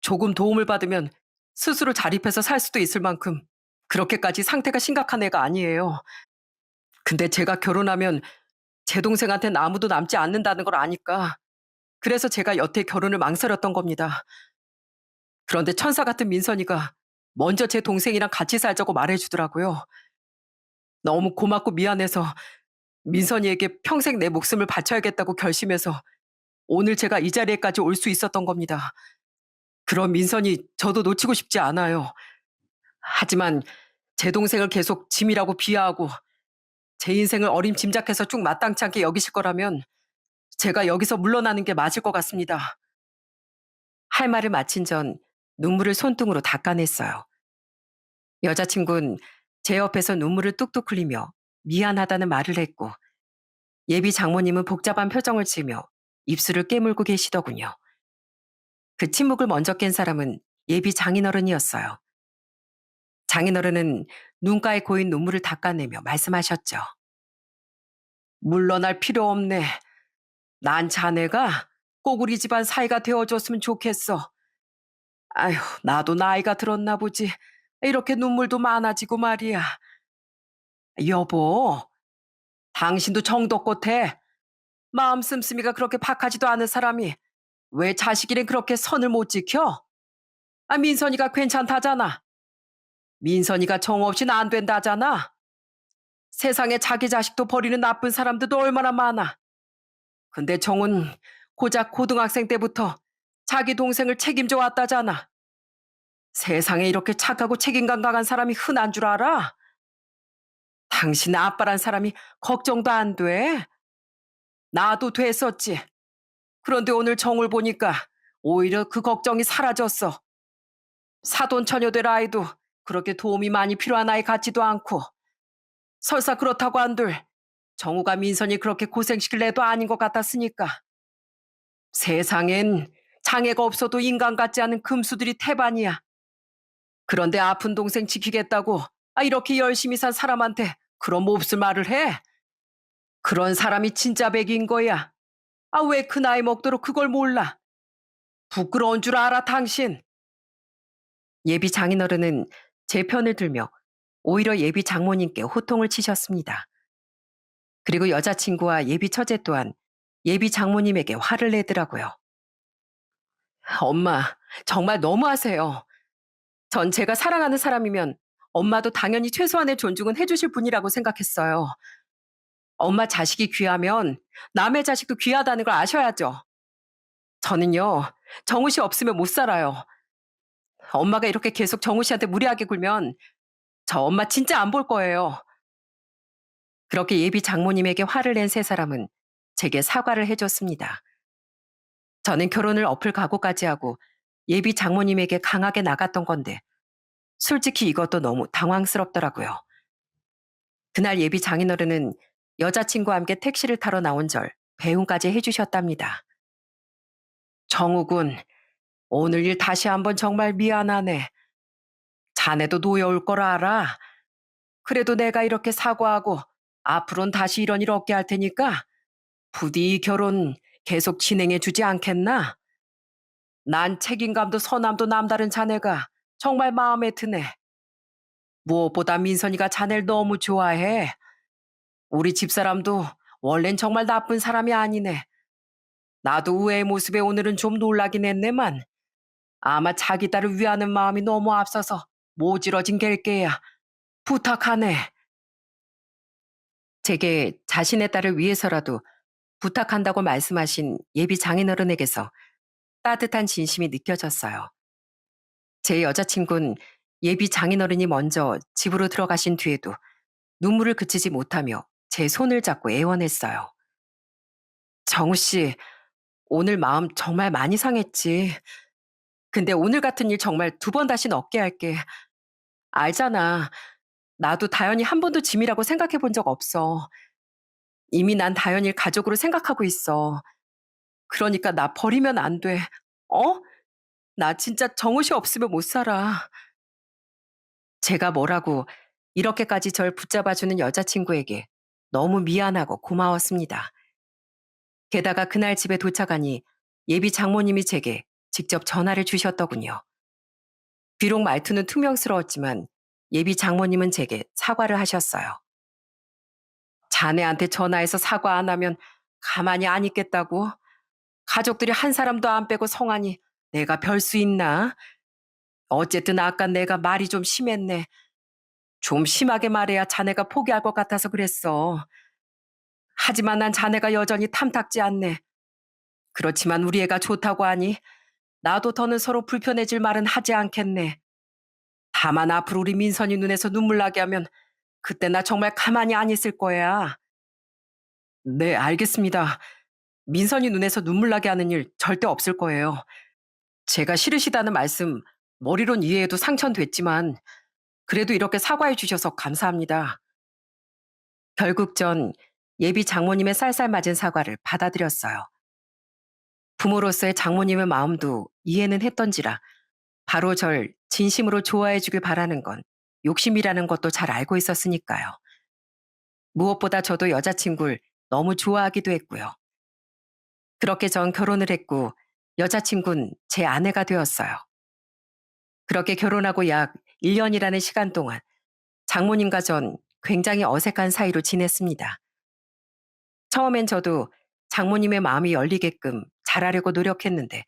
조금 도움을 받으면 스스로 자립해서 살 수도 있을 만큼 그렇게까지 상태가 심각한 애가 아니에요. 근데 제가 결혼하면 제 동생한텐 아무도 남지 않는다는 걸 아니까 그래서 제가 여태 결혼을 망설였던 겁니다. 그런데 천사 같은 민선이가 먼저 제 동생이랑 같이 살자고 말해주더라고요. 너무 고맙고 미안해서 민선이에게 평생 내 목숨을 바쳐야겠다고 결심해서 오늘 제가 이 자리에까지 올 수 있었던 겁니다. 그런 민선이 저도 놓치고 싶지 않아요. 하지만 제 동생을 계속 짐이라고 비하하고 제 인생을 어림짐작해서 쭉 마땅치 않게 여기실 거라면 제가 여기서 물러나는 게 맞을 것 같습니다. 할 말을 마친 전 눈물을 손등으로 닦아냈어요. 여자친구는 제 옆에서 눈물을 뚝뚝 흘리며 미안하다는 말을 했고 예비 장모님은 복잡한 표정을 지으며 입술을 깨물고 계시더군요. 그 침묵을 먼저 깬 사람은 예비 장인어른이었어요. 장인어른은 눈가에 고인 눈물을 닦아내며 말씀하셨죠. 물러날 필요 없네. 난 자네가 꼭 우리 집안 사이가 되어줬으면 좋겠어. 아휴, 나도 나이가 들었나 보지. 이렇게 눈물도 많아지고 말이야. 여보, 당신도 정도껏해. 마음 씀씀이가 그렇게 박하지도 않은 사람이 왜 자식이랑 그렇게 선을 못 지켜? 아, 민선이가 괜찮다잖아. 민선이가 정 없이는 안 된다잖아. 세상에 자기 자식도 버리는 나쁜 사람들도 얼마나 많아. 근데 정은 고작 고등학생 때부터 자기 동생을 책임져 왔다잖아. 세상에 이렇게 착하고 책임감 강한 사람이 흔한 줄 알아? 당신의 아빠란 사람이 걱정도 안 돼? 나도 됐었지. 그런데 오늘 정을 보니까 오히려 그 걱정이 사라졌어. 사돈 처녀 될 아이도 그렇게 도움이 많이 필요한 아이 같지도 않고 설사 그렇다고 한들 정우가 민선이 그렇게 고생시킬 애도 아닌 것 같았으니까. 세상엔 장애가 없어도 인간 같지 않은 금수들이 태반이야. 그런데 아픈 동생 지키겠다고 이렇게 열심히 산 사람한테 그런 몹쓸 말을 해? 그런 사람이 진짜 백인 거야. 왜 그 나이 먹도록 그걸 몰라? 부끄러운 줄 알아 당신? 예비 장인어른은 제 편을 들며 오히려 예비 장모님께 호통을 치셨습니다. 그리고 여자친구와 예비 처제 또한 예비 장모님에게 화를 내더라고요. 엄마, 정말 너무하세요. 전 제가 사랑하는 사람이면 엄마도 당연히 최소한의 존중은 해주실 분이라고 생각했어요. 엄마 자식이 귀하면 남의 자식도 귀하다는 걸 아셔야죠. 저는요, 정우 씨 없으면 못 살아요. 엄마가 이렇게 계속 정우 씨한테 무리하게 굴면 저 엄마 진짜 안 볼 거예요. 그렇게 예비 장모님에게 화를 낸 세 사람은 제게 사과를 해줬습니다. 저는 결혼을 엎을 각오까지 하고 예비 장모님에게 강하게 나갔던 건데 솔직히 이것도 너무 당황스럽더라고요. 그날 예비 장인어른은 여자친구와 함께 택시를 타러 나온 절 배웅까지 해주셨답니다. 정우군, 오늘 일 다시 한번 정말 미안하네. 자네도 노여울 걸 알아. 그래도 내가 이렇게 사과하고 앞으로는 다시 이런 일 없게 할 테니까 부디 이 결혼 계속 진행해 주지 않겠나? 난 책임감도 선함도 남다른 자네가 정말 마음에 드네. 무엇보다 민선이가 자네를 너무 좋아해. 우리 집사람도 원래는 정말 나쁜 사람이 아니네. 나도 우애의 모습에 오늘은 좀 놀라긴 했네만 아마 자기 딸을 위하는 마음이 너무 앞서서 모질어진 갤게야. 부탁하네. 제게 자신의 딸을 위해서라도 부탁한다고 말씀하신 예비 장인어른에게서 따뜻한 진심이 느껴졌어요. 제 여자친구는 예비 장인어른이 먼저 집으로 들어가신 뒤에도 눈물을 그치지 못하며 제 손을 잡고 애원했어요. 정우 씨, 오늘 마음 정말 많이 상했지. 근데 오늘 같은 일 정말 두 번 다신 없게 할게. 알잖아. 나도 다현이 한 번도 짐이라고 생각해 본 적 없어. 이미 난 다현이를 가족으로 생각하고 있어. 그러니까 나 버리면 안 돼. 어? 나 진짜 정우 씨 없으면 못 살아. 제가 뭐라고 이렇게까지 절 붙잡아주는 여자친구에게 너무 미안하고 고마웠습니다. 게다가 그날 집에 도착하니 예비 장모님이 제게 직접 전화를 주셨더군요. 비록 말투는 퉁명스러웠지만 예비 장모님은 제게 사과를 하셨어요. 자네한테 전화해서 사과 안 하면 가만히 안 있겠다고? 가족들이 한 사람도 안 빼고 성하니 내가 별 수 있나? 어쨌든 아까 내가 말이 좀 심했네. 좀 심하게 말해야 자네가 포기할 것 같아서 그랬어. 하지만 난 자네가 여전히 탐탁지 않네. 그렇지만 우리 애가 좋다고 하니 나도 더는 서로 불편해질 말은 하지 않겠네. 다만 앞으로 우리 민선이 눈에서 눈물 나게 하면 그때 나 정말 가만히 안 있을 거야. 네, 알겠습니다. 민선이 눈에서 눈물 나게 하는 일 절대 없을 거예요. 제가 싫으시다는 말씀 머리론 이해해도 상처는 됐지만 그래도 이렇게 사과해 주셔서 감사합니다. 결국 전 예비 장모님의 쌀쌀 맞은 사과를 받아들였어요. 부모로서의 장모님의 마음도 이해는 했던지라 바로 절 진심으로 좋아해 주길 바라는 건 욕심이라는 것도 잘 알고 있었으니까요. 무엇보다 저도 여자친구를 너무 좋아하기도 했고요. 그렇게 전 결혼을 했고 여자친구는 제 아내가 되었어요. 그렇게 결혼하고 약 1년이라는 시간 동안 장모님과 전 굉장히 어색한 사이로 지냈습니다. 처음엔 저도 장모님의 마음이 열리게끔 잘하려고 노력했는데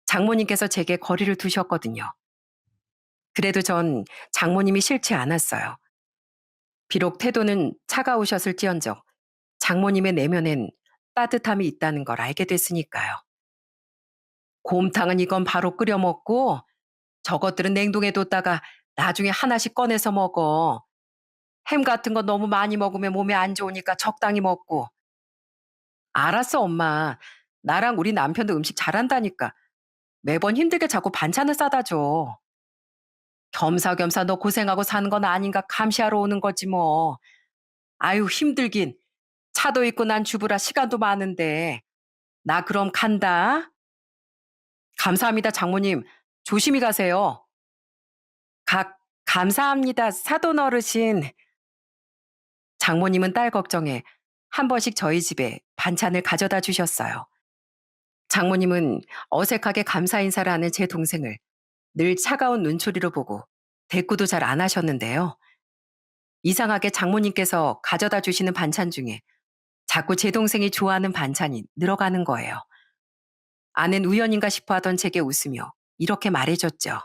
장모님께서 제게 거리를 두셨거든요. 그래도 전 장모님이 싫지 않았어요. 비록 태도는 차가우셨을지언정 장모님의 내면엔 따뜻함이 있다는 걸 알게 됐으니까요. 곰탕은 이건 바로 끓여 먹고 저것들은 냉동해 뒀다가 나중에 하나씩 꺼내서 먹어. 햄 같은 거 너무 많이 먹으면 몸에 안 좋으니까 적당히 먹고. 알았어, 엄마. 나랑 우리 남편도 음식 잘한다니까. 매번 힘들게 자꾸 반찬을 싸다 줘. 겸사겸사 너 고생하고 사는 건 아닌가 감시하러 오는 거지 뭐. 아유, 힘들긴. 차도 있고 난 주부라 시간도 많은데. 나 그럼 간다. 감사합니다, 장모님. 조심히 가세요. 각, 감사합니다, 사돈 어르신. 장모님은 딸 걱정에 한 번씩 저희 집에 반찬을 가져다 주셨어요. 장모님은 어색하게 감사 인사를 하는 제 동생을 늘 차가운 눈초리로 보고 대꾸도 잘 안 하셨는데요. 이상하게 장모님께서 가져다 주시는 반찬 중에 자꾸 제 동생이 좋아하는 반찬이 늘어가는 거예요. 아는 우연인가 싶어 하던 제게 웃으며 이렇게 말해줬죠.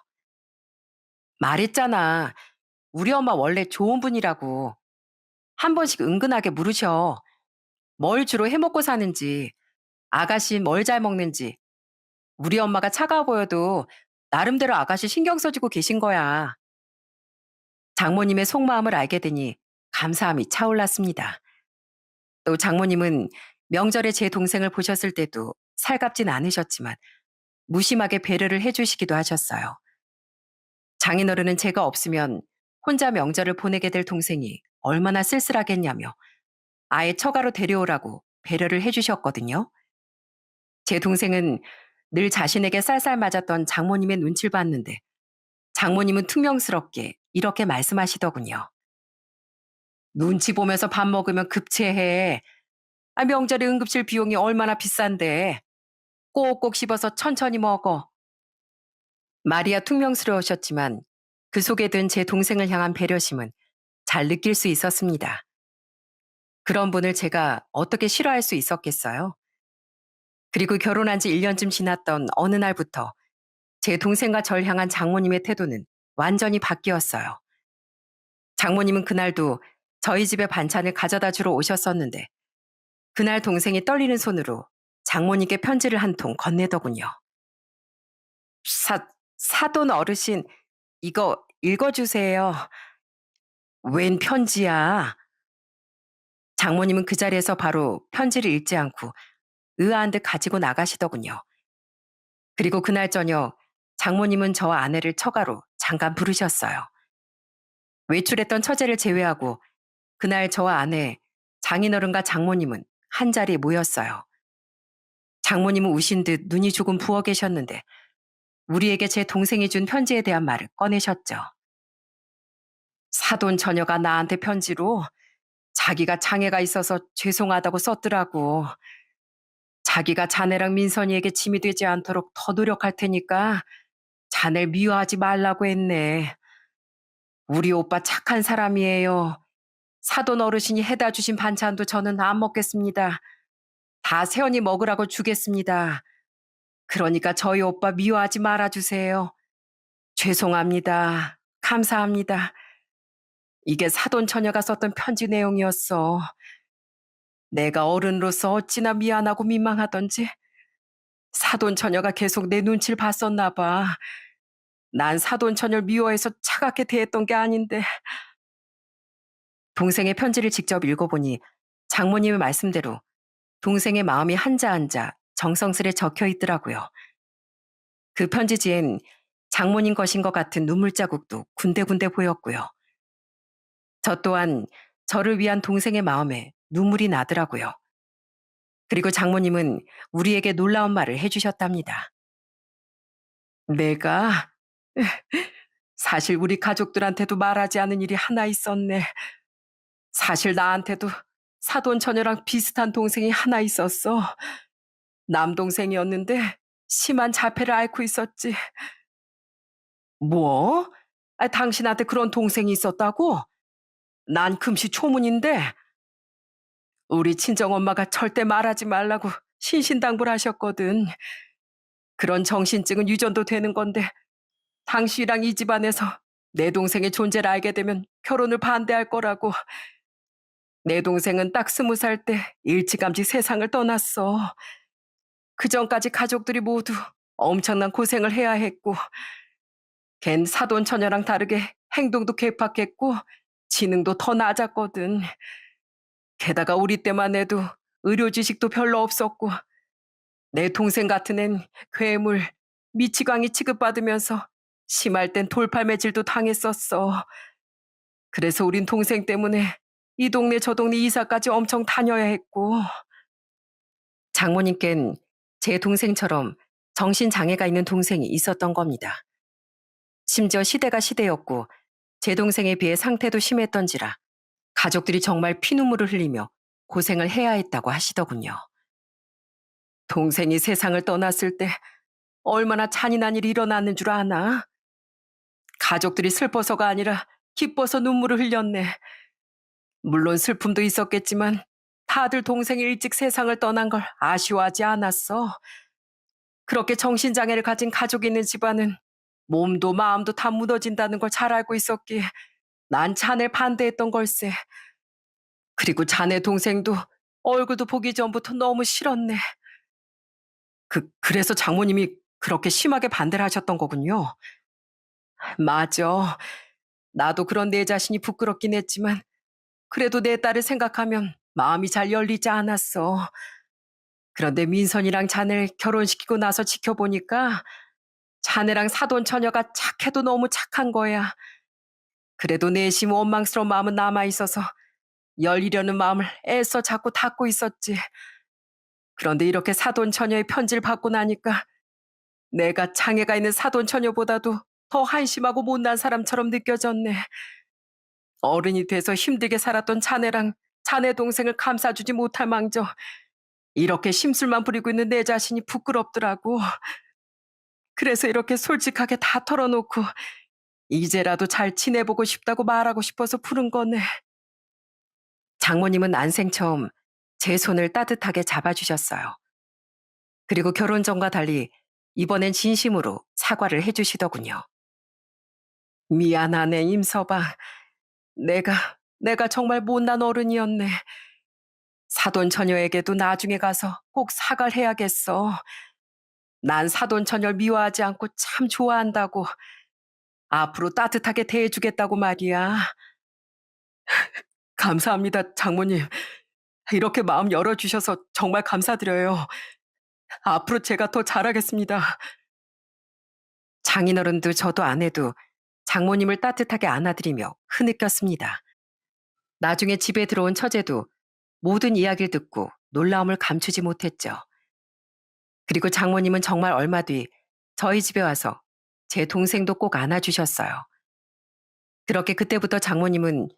말했잖아. 우리 엄마 원래 좋은 분이라고. 한 번씩 은근하게 물으셔. 뭘 주로 해먹고 사는지, 아가씨 뭘 잘 먹는지. 우리 엄마가 차가워 보여도 나름대로 아가씨 신경 써주고 계신 거야. 장모님의 속마음을 알게 되니 감사함이 차올랐습니다. 또 장모님은 명절에 제 동생을 보셨을 때도 살갑진 않으셨지만 무심하게 배려를 해주시기도 하셨어요. 장인어른은 제가 없으면 혼자 명절을 보내게 될 동생이 얼마나 쓸쓸하겠냐며 아예 처가로 데려오라고 배려를 해주셨거든요. 제 동생은 늘 자신에게 쌀쌀 맞았던 장모님의 눈치를 봤는데 장모님은 퉁명스럽게 이렇게 말씀하시더군요. 눈치 보면서 밥 먹으면 급체해. 아, 명절에 응급실 비용이 얼마나 비싼데. 꼭꼭 씹어서 천천히 먹어. 말이야 퉁명스러우셨지만 그 속에 든 제 동생을 향한 배려심은 잘 느낄 수 있었습니다. 그런 분을 제가 어떻게 싫어할 수 있었겠어요? 그리고 결혼한 지 1년쯤 지났던 어느 날부터 제 동생과 절 향한 장모님의 태도는 완전히 바뀌었어요. 장모님은 그날도 저희 집에 반찬을 가져다 주러 오셨었는데 그날 동생이 떨리는 손으로 장모님께 편지를 한 통 건네더군요. 사돈 어르신, 이거 읽어주세요. 웬 편지야? 장모님은 그 자리에서 바로 편지를 읽지 않고 의아한 듯 가지고 나가시더군요. 그리고 그날 저녁 장모님은 저와 아내를 처가로 잠깐 부르셨어요. 외출했던 처제를 제외하고 그날 저와 아내, 장인어른과 장모님은 한 자리에 모였어요. 장모님은 우신 듯 눈이 조금 부어 계셨는데 우리에게 제 동생이 준 편지에 대한 말을 꺼내셨죠. 사돈 처녀가 나한테 편지로 자기가 장애가 있어서 죄송하다고 썼더라고. 자기가 자네랑 민선이에게 짐이 되지 않도록 더 노력할 테니까 자네를 미워하지 말라고 했네. 우리 오빠 착한 사람이에요. 사돈 어르신이 해다 주신 반찬도 저는 안 먹겠습니다. 다 세연이 먹으라고 주겠습니다. 그러니까 저희 오빠 미워하지 말아주세요. 죄송합니다. 감사합니다. 이게 사돈 처녀가 썼던 편지 내용이었어. 내가 어른으로서 어찌나 미안하고 민망하던지 사돈 처녀가 계속 내 눈치를 봤었나 봐. 난 사돈 처녀를 미워해서 차갑게 대했던 게 아닌데. 동생의 편지를 직접 읽어보니 장모님의 말씀대로 동생의 마음이 한자 한자 정성스레 적혀 있더라고요. 그 편지지엔 장모님 것인 것 같은 눈물 자국도 군데군데 보였고요. 저 또한 저를 위한 동생의 마음에 눈물이 나더라고요. 그리고 장모님은 우리에게 놀라운 말을 해주셨답니다. 내가 사실 우리 가족들한테도 말하지 않은 일이 하나 있었네. 사실 나한테도 사돈 처녀랑 비슷한 동생이 하나 있었어. 남동생이었는데 심한 자폐를 앓고 있었지. 뭐? 당신한테 그런 동생이 있었다고? 난 금시 초문인데 우리 친정엄마가 절대 말하지 말라고 신신당부를 하셨거든. 그런 정신증은 유전도 되는 건데 당신이랑 이 집안에서 내 동생의 존재를 알게 되면 결혼을 반대할 거라고. 내 동생은 딱 20살 때 일찌감치 세상을 떠났어. 그 전까지 가족들이 모두 엄청난 고생을 해야 했고 걘 사돈 처녀랑 다르게 행동도 괴팍했고 지능도 더 낮았거든. 게다가 우리 때만 해도 의료 지식도 별로 없었고 내 동생 같은 앤 괴물, 미치광이 취급받으면서 심할 땐 돌팔매질도 당했었어. 그래서 우린 동생 때문에 이 동네 저 동네 이사까지 엄청 다녀야 했고. 장모님껜 제 동생처럼 정신장애가 있는 동생이 있었던 겁니다. 심지어 시대가 시대였고 제 동생에 비해 상태도 심했던지라 가족들이 정말 피눈물을 흘리며 고생을 해야 했다고 하시더군요. 동생이 세상을 떠났을 때 얼마나 잔인한 일이 일어났는 줄 아나? 가족들이 슬퍼서가 아니라 기뻐서 눈물을 흘렸네. 물론 슬픔도 있었겠지만 다들 동생이 일찍 세상을 떠난 걸 아쉬워하지 않았어. 그렇게 정신장애를 가진 가족이 있는 집안은 몸도 마음도 다 무너진다는 걸 잘 알고 있었기에 난 자네 반대했던 걸세. 그리고 자네 동생도 얼굴도 보기 전부터 너무 싫었네. 그래서 장모님이 그렇게 심하게 반대를 하셨던 거군요. 맞아. 나도 그런 내 자신이 부끄럽긴 했지만 그래도 내 딸을 생각하면 마음이 잘 열리지 않았어. 그런데 민선이랑 자네를 결혼시키고 나서 지켜보니까 자네랑 사돈 처녀가 착해도 너무 착한 거야. 그래도 내심 원망스러운 마음은 남아있어서 열리려는 마음을 애써 자꾸 닫고 있었지. 그런데 이렇게 사돈 처녀의 편지를 받고 나니까 내가 장애가 있는 사돈 처녀보다도 더 한심하고 못난 사람처럼 느껴졌네. 어른이 돼서 힘들게 살았던 자네랑 자네 동생을 감싸주지 못할 망정 이렇게 심술만 부리고 있는 내 자신이 부끄럽더라고. 그래서 이렇게 솔직하게 다 털어놓고 이제라도 잘 지내보고 싶다고 말하고 싶어서 부른 거네. 장모님은 난생 처음 제 손을 따뜻하게 잡아주셨어요. 그리고 결혼 전과 달리 이번엔 진심으로 사과를 해주시더군요. 미안하네, 임서방. 내가 정말 못난 어른이었네. 사돈 처녀에게도 나중에 가서 꼭 사과를 해야겠어. 난 사돈 처녀를 미워하지 않고 참 좋아한다고. 앞으로 따뜻하게 대해주겠다고 말이야. 감사합니다, 장모님. 이렇게 마음 열어주셔서 정말 감사드려요. 앞으로 제가 더 잘하겠습니다. 장인어른도 저도 아내도 장모님을 따뜻하게 안아드리며 흐느꼈습니다. 나중에 집에 들어온 처제도 모든 이야기를 듣고 놀라움을 감추지 못했죠. 그리고 장모님은 정말 얼마 뒤 저희 집에 와서 제 동생도 꼭 안아주셨어요. 그렇게 그때부터 장모님은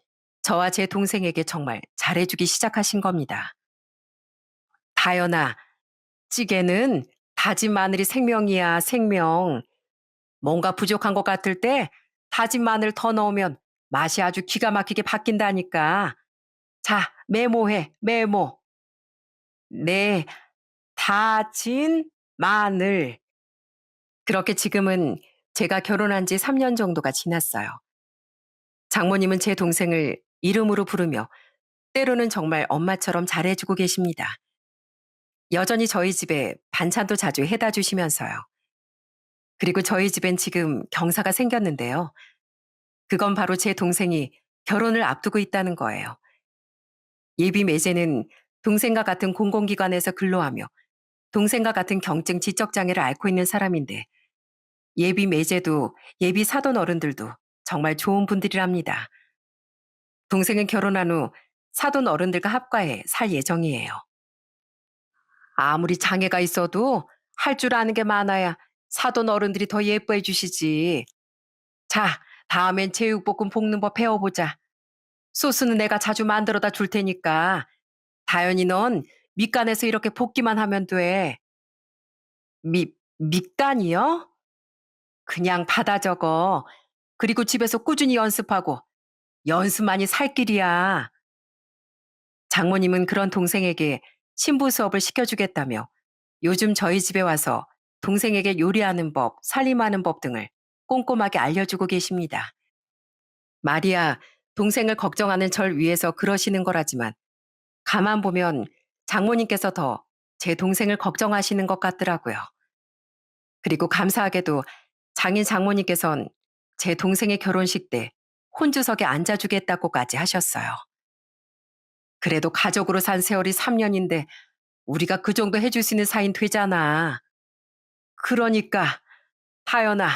저와 제 동생에게 정말 잘해주기 시작하신 겁니다. 다연아, 찌개는 다진 마늘이 생명이야, 생명. 뭔가 부족한 것 같을 때 다진 마늘 더 넣으면 맛이 아주 기가 막히게 바뀐다니까. 자, 메모해, 메모. 네, 다진 마늘. 그렇게 지금은 제가 결혼한 지 3년 정도가 지났어요. 장모님은 제 동생을 이름으로 부르며 때로는 정말 엄마처럼 잘해주고 계십니다. 여전히 저희 집에 반찬도 자주 해다 주시면서요. 그리고 저희 집엔 지금 경사가 생겼는데요. 그건 바로 제 동생이 결혼을 앞두고 있다는 거예요. 예비 매제는 동생과 같은 공공기관에서 근로하며 동생과 같은 경증 지적장애를 앓고 있는 사람인데 예비 매제도 예비 사돈 어른들도 정말 좋은 분들이랍니다. 동생은 결혼한 후 사돈 어른들과 합가해 살 예정이에요. 아무리 장애가 있어도 할 줄 아는 게 많아야 사돈 어른들이 더 예뻐해 주시지. 자, 다음엔 제육볶음 볶는 법 배워보자. 소스는 내가 자주 만들어다 줄 테니까 다현이 넌 밑간에서 이렇게 볶기만 하면 돼. 밑간이요? 그냥 받아 적어. 그리고 집에서 꾸준히 연습하고 연습만이 살 길이야. 장모님은 그런 동생에게 신부 수업을 시켜주겠다며 요즘 저희 집에 와서 동생에게 요리하는 법, 살림하는 법 등을 꼼꼼하게 알려주고 계십니다. 말이야, 동생을 걱정하는 절 위해서 그러시는 거라지만 가만 보면 장모님께서 더 제 동생을 걱정하시는 것 같더라고요. 그리고 감사하게도 장인 장모님께선 제 동생의 결혼식 때 혼주석에 앉아주겠다고까지 하셨어요. 그래도 가족으로 산 세월이 3년인데 우리가 그 정도 해줄 수 있는 사이는 되잖아. 그러니까 타연아,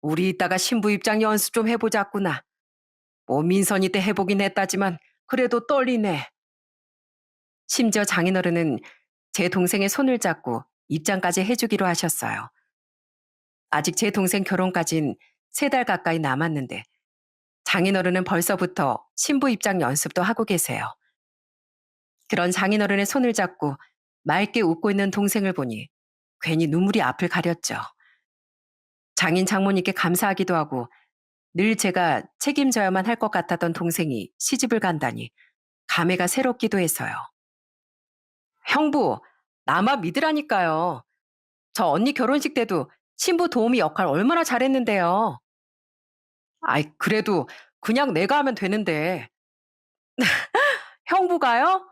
우리 이따가 신부 입장 연습 좀 해보자꾸나. 뭐 민선이 때 해보긴 했다지만 그래도 떨리네. 심지어 장인어른은 제 동생의 손을 잡고 입장까지 해주기로 하셨어요. 아직 제 동생 결혼까진 3달 가까이 남았는데 장인어른은 벌써부터 신부 입장 연습도 하고 계세요. 그런 장인어른의 손을 잡고 맑게 웃고 있는 동생을 보니 괜히 눈물이 앞을 가렸죠. 장인 장모님께 감사하기도 하고 늘 제가 책임져야만 할 것 같았던 동생이 시집을 간다니 감회가 새롭기도 해서요. 형부, 나만 믿으라니까요. 저 언니 결혼식 때도 신부 도우미 역할 얼마나 잘했는데요. 아이, 그래도 그냥 내가 하면 되는데. 형부가요?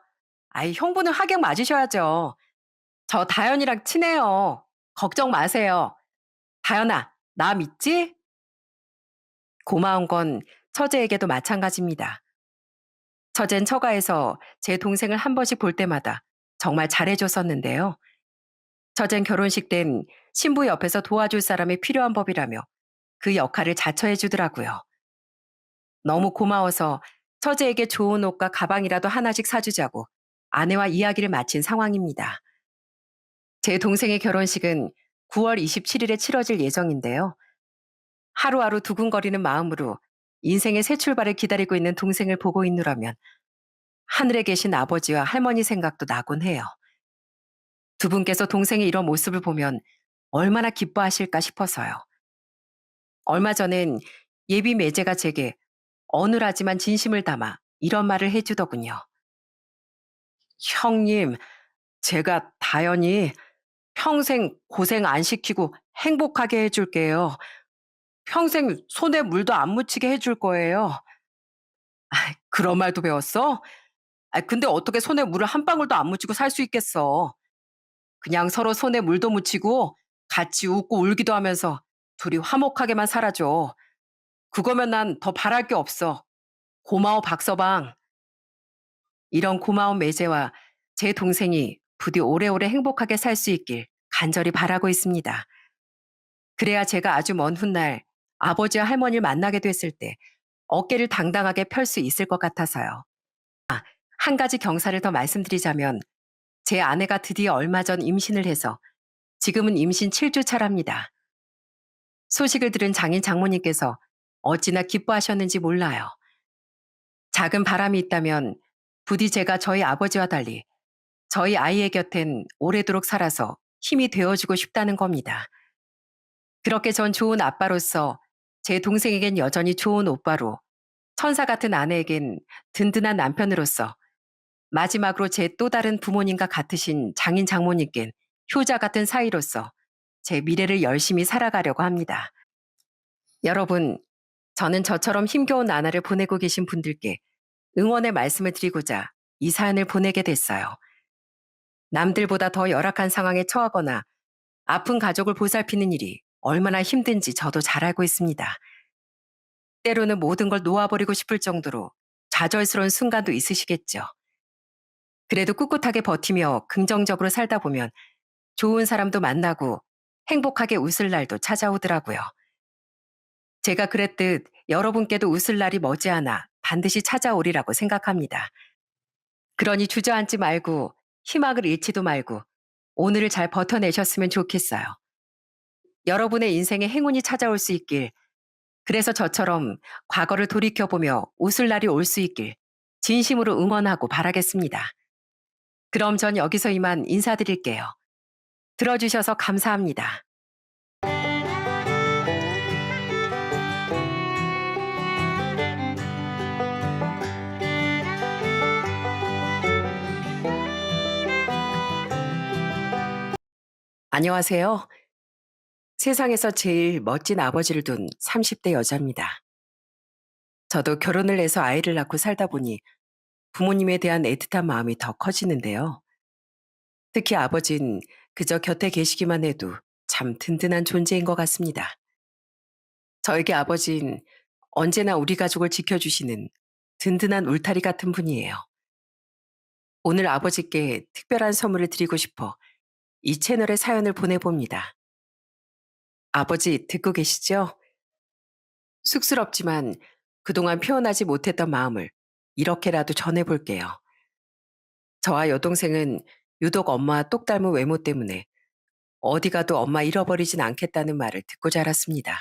아이, 형부는 하객 맞으셔야죠. 저 다현이랑 친해요. 걱정 마세요. 다현아, 나 믿지? 고마운 건 처제에게도 마찬가지입니다. 처젠 처가에서 제 동생을 한 번씩 볼 때마다 정말 잘해줬었는데요. 처젠 결혼식 땐 신부 옆에서 도와줄 사람이 필요한 법이라며 그 역할을 자처해 주더라고요. 너무 고마워서 처제에게 좋은 옷과 가방이라도 하나씩 사주자고 아내와 이야기를 마친 상황입니다. 제 동생의 결혼식은 9월 27일에 치러질 예정인데요. 하루하루 두근거리는 마음으로 인생의 새 출발을 기다리고 있는 동생을 보고 있노라면 하늘에 계신 아버지와 할머니 생각도 나곤 해요. 두 분께서 동생의 이런 모습을 보면 얼마나 기뻐하실까 싶어서요. 얼마 전엔 예비 매제가 제게 어눌하지만 진심을 담아 이런 말을 해주더군요. 형님, 제가 다연히 평생 고생 안 시키고 행복하게 해줄게요. 평생 손에 물도 안 묻히게 해줄 거예요. 그런 말도 배웠어? 근데 어떻게 손에 물을 한 방울도 안 묻히고 살 수 있겠어. 그냥 서로 손에 물도 묻히고 같이 웃고 울기도 하면서 둘이 화목하게만 살아줘. 그거면 난 더 바랄 게 없어. 고마워, 박서방. 이런 고마운 매제와 제 동생이 부디 오래오래 행복하게 살 수 있길 간절히 바라고 있습니다. 그래야 제가 아주 먼 훗날 아버지와 할머니를 만나게 됐을 때 어깨를 당당하게 펼 수 있을 것 같아서요. 한 가지 경사를 더 말씀드리자면 제 아내가 드디어 얼마 전 임신을 해서 지금은 임신 7주 차랍니다. 소식을 들은 장인 장모님께서 어찌나 기뻐하셨는지 몰라요. 작은 바람이 있다면 부디 제가 저희 아버지와 달리 저희 아이의 곁엔 오래도록 살아서 힘이 되어주고 싶다는 겁니다. 그렇게 전 좋은 아빠로서 제 동생에겐 여전히 좋은 오빠로 천사 같은 아내에겐 든든한 남편으로서 마지막으로 제 또 다른 부모님과 같으신 장인 장모님께는 효자 같은 사이로서 제 미래를 열심히 살아가려고 합니다. 여러분, 저는 저처럼 힘겨운 나날을 보내고 계신 분들께 응원의 말씀을 드리고자 이 사연을 보내게 됐어요. 남들보다 더 열악한 상황에 처하거나 아픈 가족을 보살피는 일이 얼마나 힘든지 저도 잘 알고 있습니다. 때로는 모든 걸 놓아버리고 싶을 정도로 좌절스러운 순간도 있으시겠죠. 그래도 꿋꿋하게 버티며 긍정적으로 살다 보면 좋은 사람도 만나고 행복하게 웃을 날도 찾아오더라고요. 제가 그랬듯 여러분께도 웃을 날이 머지않아 반드시 찾아오리라고 생각합니다. 그러니 주저앉지 말고 희망을 잃지도 말고 오늘을 잘 버텨내셨으면 좋겠어요. 여러분의 인생에 행운이 찾아올 수 있길, 그래서 저처럼 과거를 돌이켜보며 웃을 날이 올 수 있길 진심으로 응원하고 바라겠습니다. 그럼 전 여기서 이만 인사드릴게요. 들어주셔서 감사합니다. 안녕하세요. 세상에서 제일 멋진 아버지를 둔 30대 여자입니다. 저도 결혼을 해서 아이를 낳고 살다 보니 부모님에 대한 애틋한 마음이 더 커지는데요. 특히 아버진 그저 곁에 계시기만 해도 참 든든한 존재인 것 같습니다. 저에게 아버진 언제나 우리 가족을 지켜주시는 든든한 울타리 같은 분이에요. 오늘 아버지께 특별한 선물을 드리고 싶어 이 채널에 사연을 보내봅니다. 아버지 듣고 계시죠? 쑥스럽지만 그동안 표현하지 못했던 마음을 이렇게라도 전해볼게요. 저와 여동생은 유독 엄마와 똑 닮은 외모 때문에 어디 가도 엄마 잃어버리진 않겠다는 말을 듣고 자랐습니다.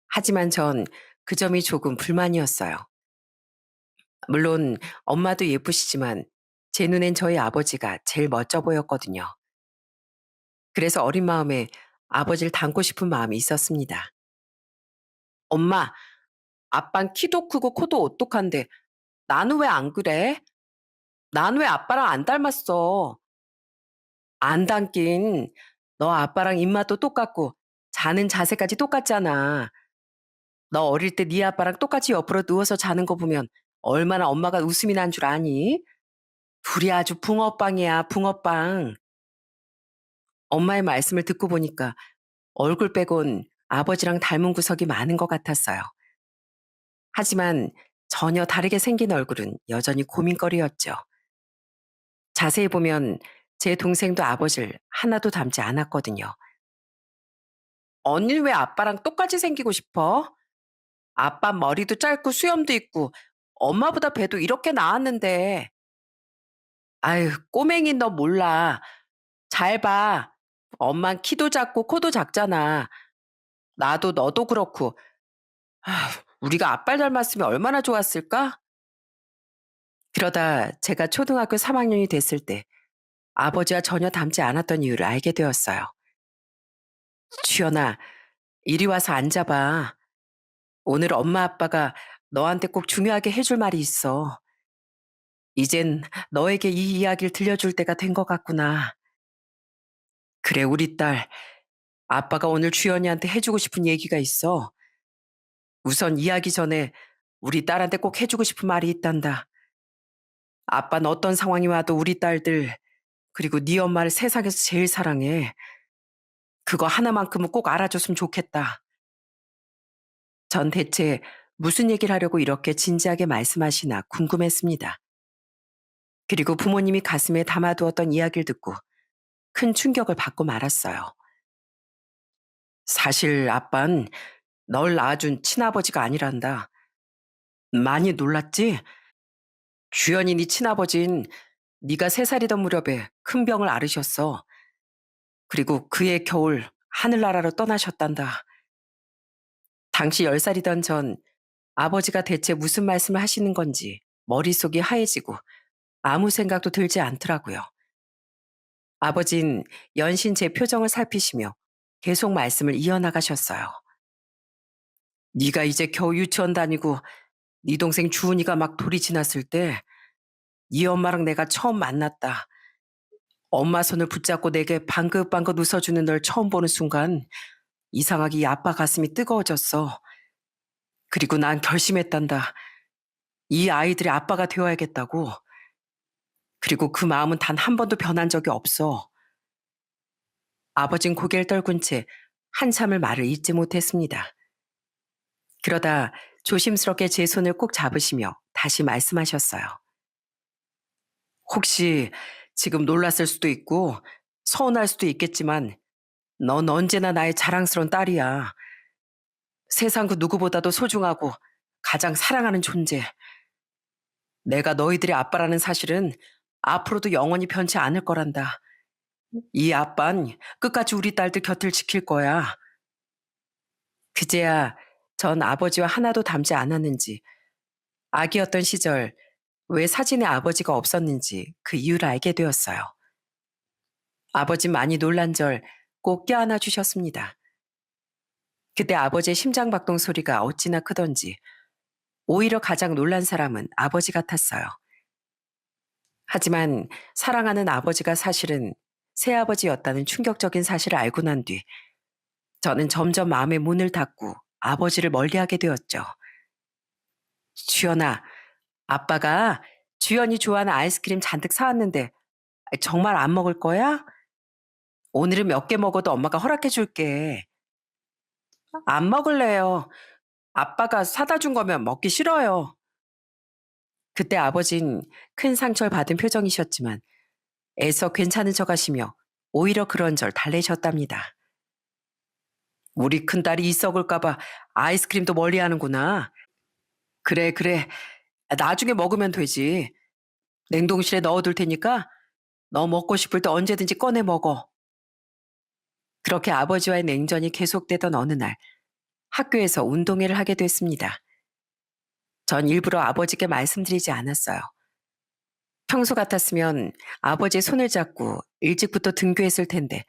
하지만 전 그 점이 조금 불만이었어요. 물론 엄마도 예쁘시지만 제 눈엔 저희 아버지가 제일 멋져 보였거든요. 그래서 어린 마음에 아버지를 닮고 싶은 마음이 있었습니다. 엄마, 아빤 키도 크고 코도 오똑한데 나는 왜 안 그래? 난 왜 아빠랑 안 닮았어? 안 닮긴. 너 아빠랑 입맛도 똑같고 자는 자세까지 똑같잖아. 너 어릴 때 네 아빠랑 똑같이 옆으로 누워서 자는 거 보면 얼마나 엄마가 웃음이 난 줄 아니? 둘이 아주 붕어빵이야, 붕어빵. 엄마의 말씀을 듣고 보니까 얼굴 빼곤 아버지랑 닮은 구석이 많은 것 같았어요. 하지만 전혀 다르게 생긴 얼굴은 여전히 고민거리였죠. 자세히 보면 제 동생도 아버지를 하나도 닮지 않았거든요. 언니는 왜 아빠랑 똑같이 생기고 싶어? 아빠 머리도 짧고 수염도 있고 엄마보다 배도 이렇게 나왔는데. 아유, 꼬맹이 너 몰라. 잘 봐. 엄만 키도 작고 코도 작잖아. 나도 너도 그렇고. 아, 우리가 아빠를 닮았으면 얼마나 좋았을까? 그러다 제가 초등학교 3학년이 됐을 때 아버지와 전혀 닮지 않았던 이유를 알게 되었어요. 주연아, 이리 와서 앉아봐. 오늘 엄마 아빠가 너한테 꼭 중요하게 해줄 말이 있어. 이젠 너에게 이 이야기를 들려줄 때가 된 것 같구나. 그래, 우리 딸. 아빠가 오늘 주연이한테 해주고 싶은 얘기가 있어. 우선 이야기 전에 우리 딸한테 꼭 해주고 싶은 말이 있단다. 아빠는 어떤 상황이 와도 우리 딸들, 그리고 네 엄마를 세상에서 제일 사랑해. 그거 하나만큼은 꼭 알아줬으면 좋겠다. 전 대체 무슨 얘기를 하려고 이렇게 진지하게 말씀하시나 궁금했습니다. 그리고 부모님이 가슴에 담아두었던 이야기를 듣고 큰 충격을 받고 말았어요. 사실 아빤 널 낳아준 친아버지가 아니란다. 많이 놀랐지? 주연이 네 친아버진 네가 3살이던 무렵에 큰 병을 앓으셨어. 그리고 그해 겨울 하늘나라로 떠나셨단다. 당시 10살이던 전 아버지가 대체 무슨 말씀을 하시는 건지 머릿속이 하얘지고 아무 생각도 들지 않더라고요. 아버진 연신 제 표정을 살피시며 계속 말씀을 이어나가셨어요. 네가 이제 겨우 유치원 다니고 네 동생 주은이가 막 돌이 지났을 때 네 엄마랑 내가 처음 만났다. 엄마 손을 붙잡고 내게 방긋방긋 웃어주는 널 처음 보는 순간 이상하게 이 아빠 가슴이 뜨거워졌어. 그리고 난 결심했단다. 이 아이들의 아빠가 되어야겠다고. 그리고 그 마음은 단 한 번도 변한 적이 없어. 아버진 고개를 떨군 채 한참을 말을 잇지 못했습니다. 그러다 조심스럽게 제 손을 꼭 잡으시며 다시 말씀하셨어요. 혹시 지금 놀랐을 수도 있고 서운할 수도 있겠지만 넌 언제나 나의 자랑스러운 딸이야. 세상 그 누구보다도 소중하고 가장 사랑하는 존재. 내가 너희들의 아빠라는 사실은 앞으로도 영원히 변치 않을 거란다. 이 아빤 끝까지 우리 딸들 곁을 지킬 거야. 그제야 전 아버지와 하나도 닮지 않았는지, 아기였던 시절 왜 사진에 아버지가 없었는지 그 이유를 알게 되었어요. 아버진 많이 놀란 절 꼭 껴안아 주셨습니다. 그때 아버지의 심장박동 소리가 어찌나 크던지 오히려 가장 놀란 사람은 아버지 같았어요. 하지만 사랑하는 아버지가 사실은 새아버지였다는 충격적인 사실을 알고 난 뒤 저는 점점 마음의 문을 닫고 아버지를 멀리하게 되었죠. 주연아, 아빠가 주연이 좋아하는 아이스크림 잔뜩 사왔는데 정말 안 먹을 거야? 오늘은 몇 개 먹어도 엄마가 허락해 줄게. 안 먹을래요. 아빠가 사다 준 거면 먹기 싫어요. 그때 아버진 큰 상처를 받은 표정이셨지만 애써 괜찮은 척 하시며 오히려 그런 절 달래셨답니다. 우리 큰딸이 이 썩을까봐 아이스크림도 멀리 하는구나. 그래, 그래. 나중에 먹으면 되지. 냉동실에 넣어둘 테니까 너 먹고 싶을 때 언제든지 꺼내 먹어. 그렇게 아버지와의 냉전이 계속되던 어느 날 학교에서 운동회를 하게 됐습니다. 전 일부러 아버지께 말씀드리지 않았어요. 평소 같았으면 아버지의 손을 잡고 일찍부터 등교했을 텐데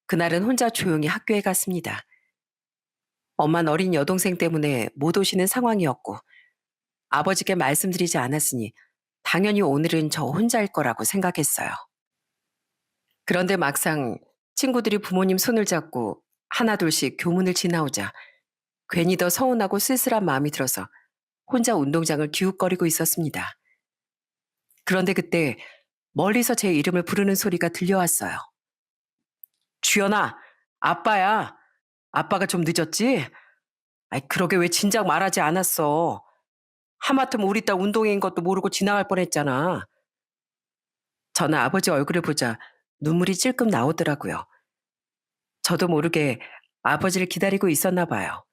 그날은 혼자 조용히 학교에 갔습니다. 엄마는 어린 여동생 때문에 못 오시는 상황이었고 아버지께 말씀드리지 않았으니 당연히 오늘은 저 혼자일 거라고 생각했어요. 그런데 막상 친구들이 부모님 손을 잡고 하나둘씩 교문을 지나오자 괜히 더 서운하고 쓸쓸한 마음이 들어서 혼자 운동장을 기웃거리고 있었습니다. 그런데 그때 멀리서 제 이름을 부르는 소리가 들려왔어요. 주연아, 아빠야. 아빠가 좀 늦었지? 아이, 그러게 왜 진작 말하지 않았어. 하마터면 우리 딸 운동회인 것도 모르고 지나갈 뻔했잖아. 저는 아버지 얼굴을 보자 눈물이 찔끔 나오더라고요. 저도 모르게 아버지를 기다리고 있었나 봐요.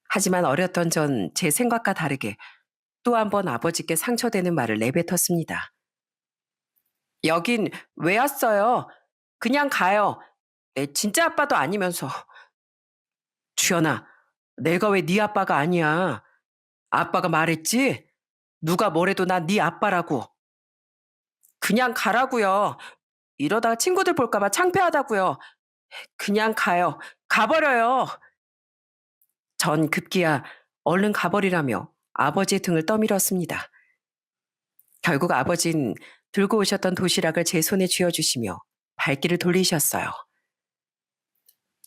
하지만 어렸던 전 제 생각과 다르게 또 한 번 아버지께 상처되는 말을 내뱉었습니다. 여긴 왜 왔어요? 그냥 가요. 내 진짜 아빠도 아니면서. 주연아, 내가 왜 네 아빠가 아니야? 아빠가 말했지? 누가 뭐래도 난 네 아빠라고. 그냥 가라고요. 이러다가 친구들 볼까 봐 창피하다고요. 그냥 가요. 가버려요. 전 급기야 얼른 가버리라며 아버지의 등을 떠밀었습니다. 결국 아버진 들고 오셨던 도시락을 제 손에 쥐어주시며 발길을 돌리셨어요.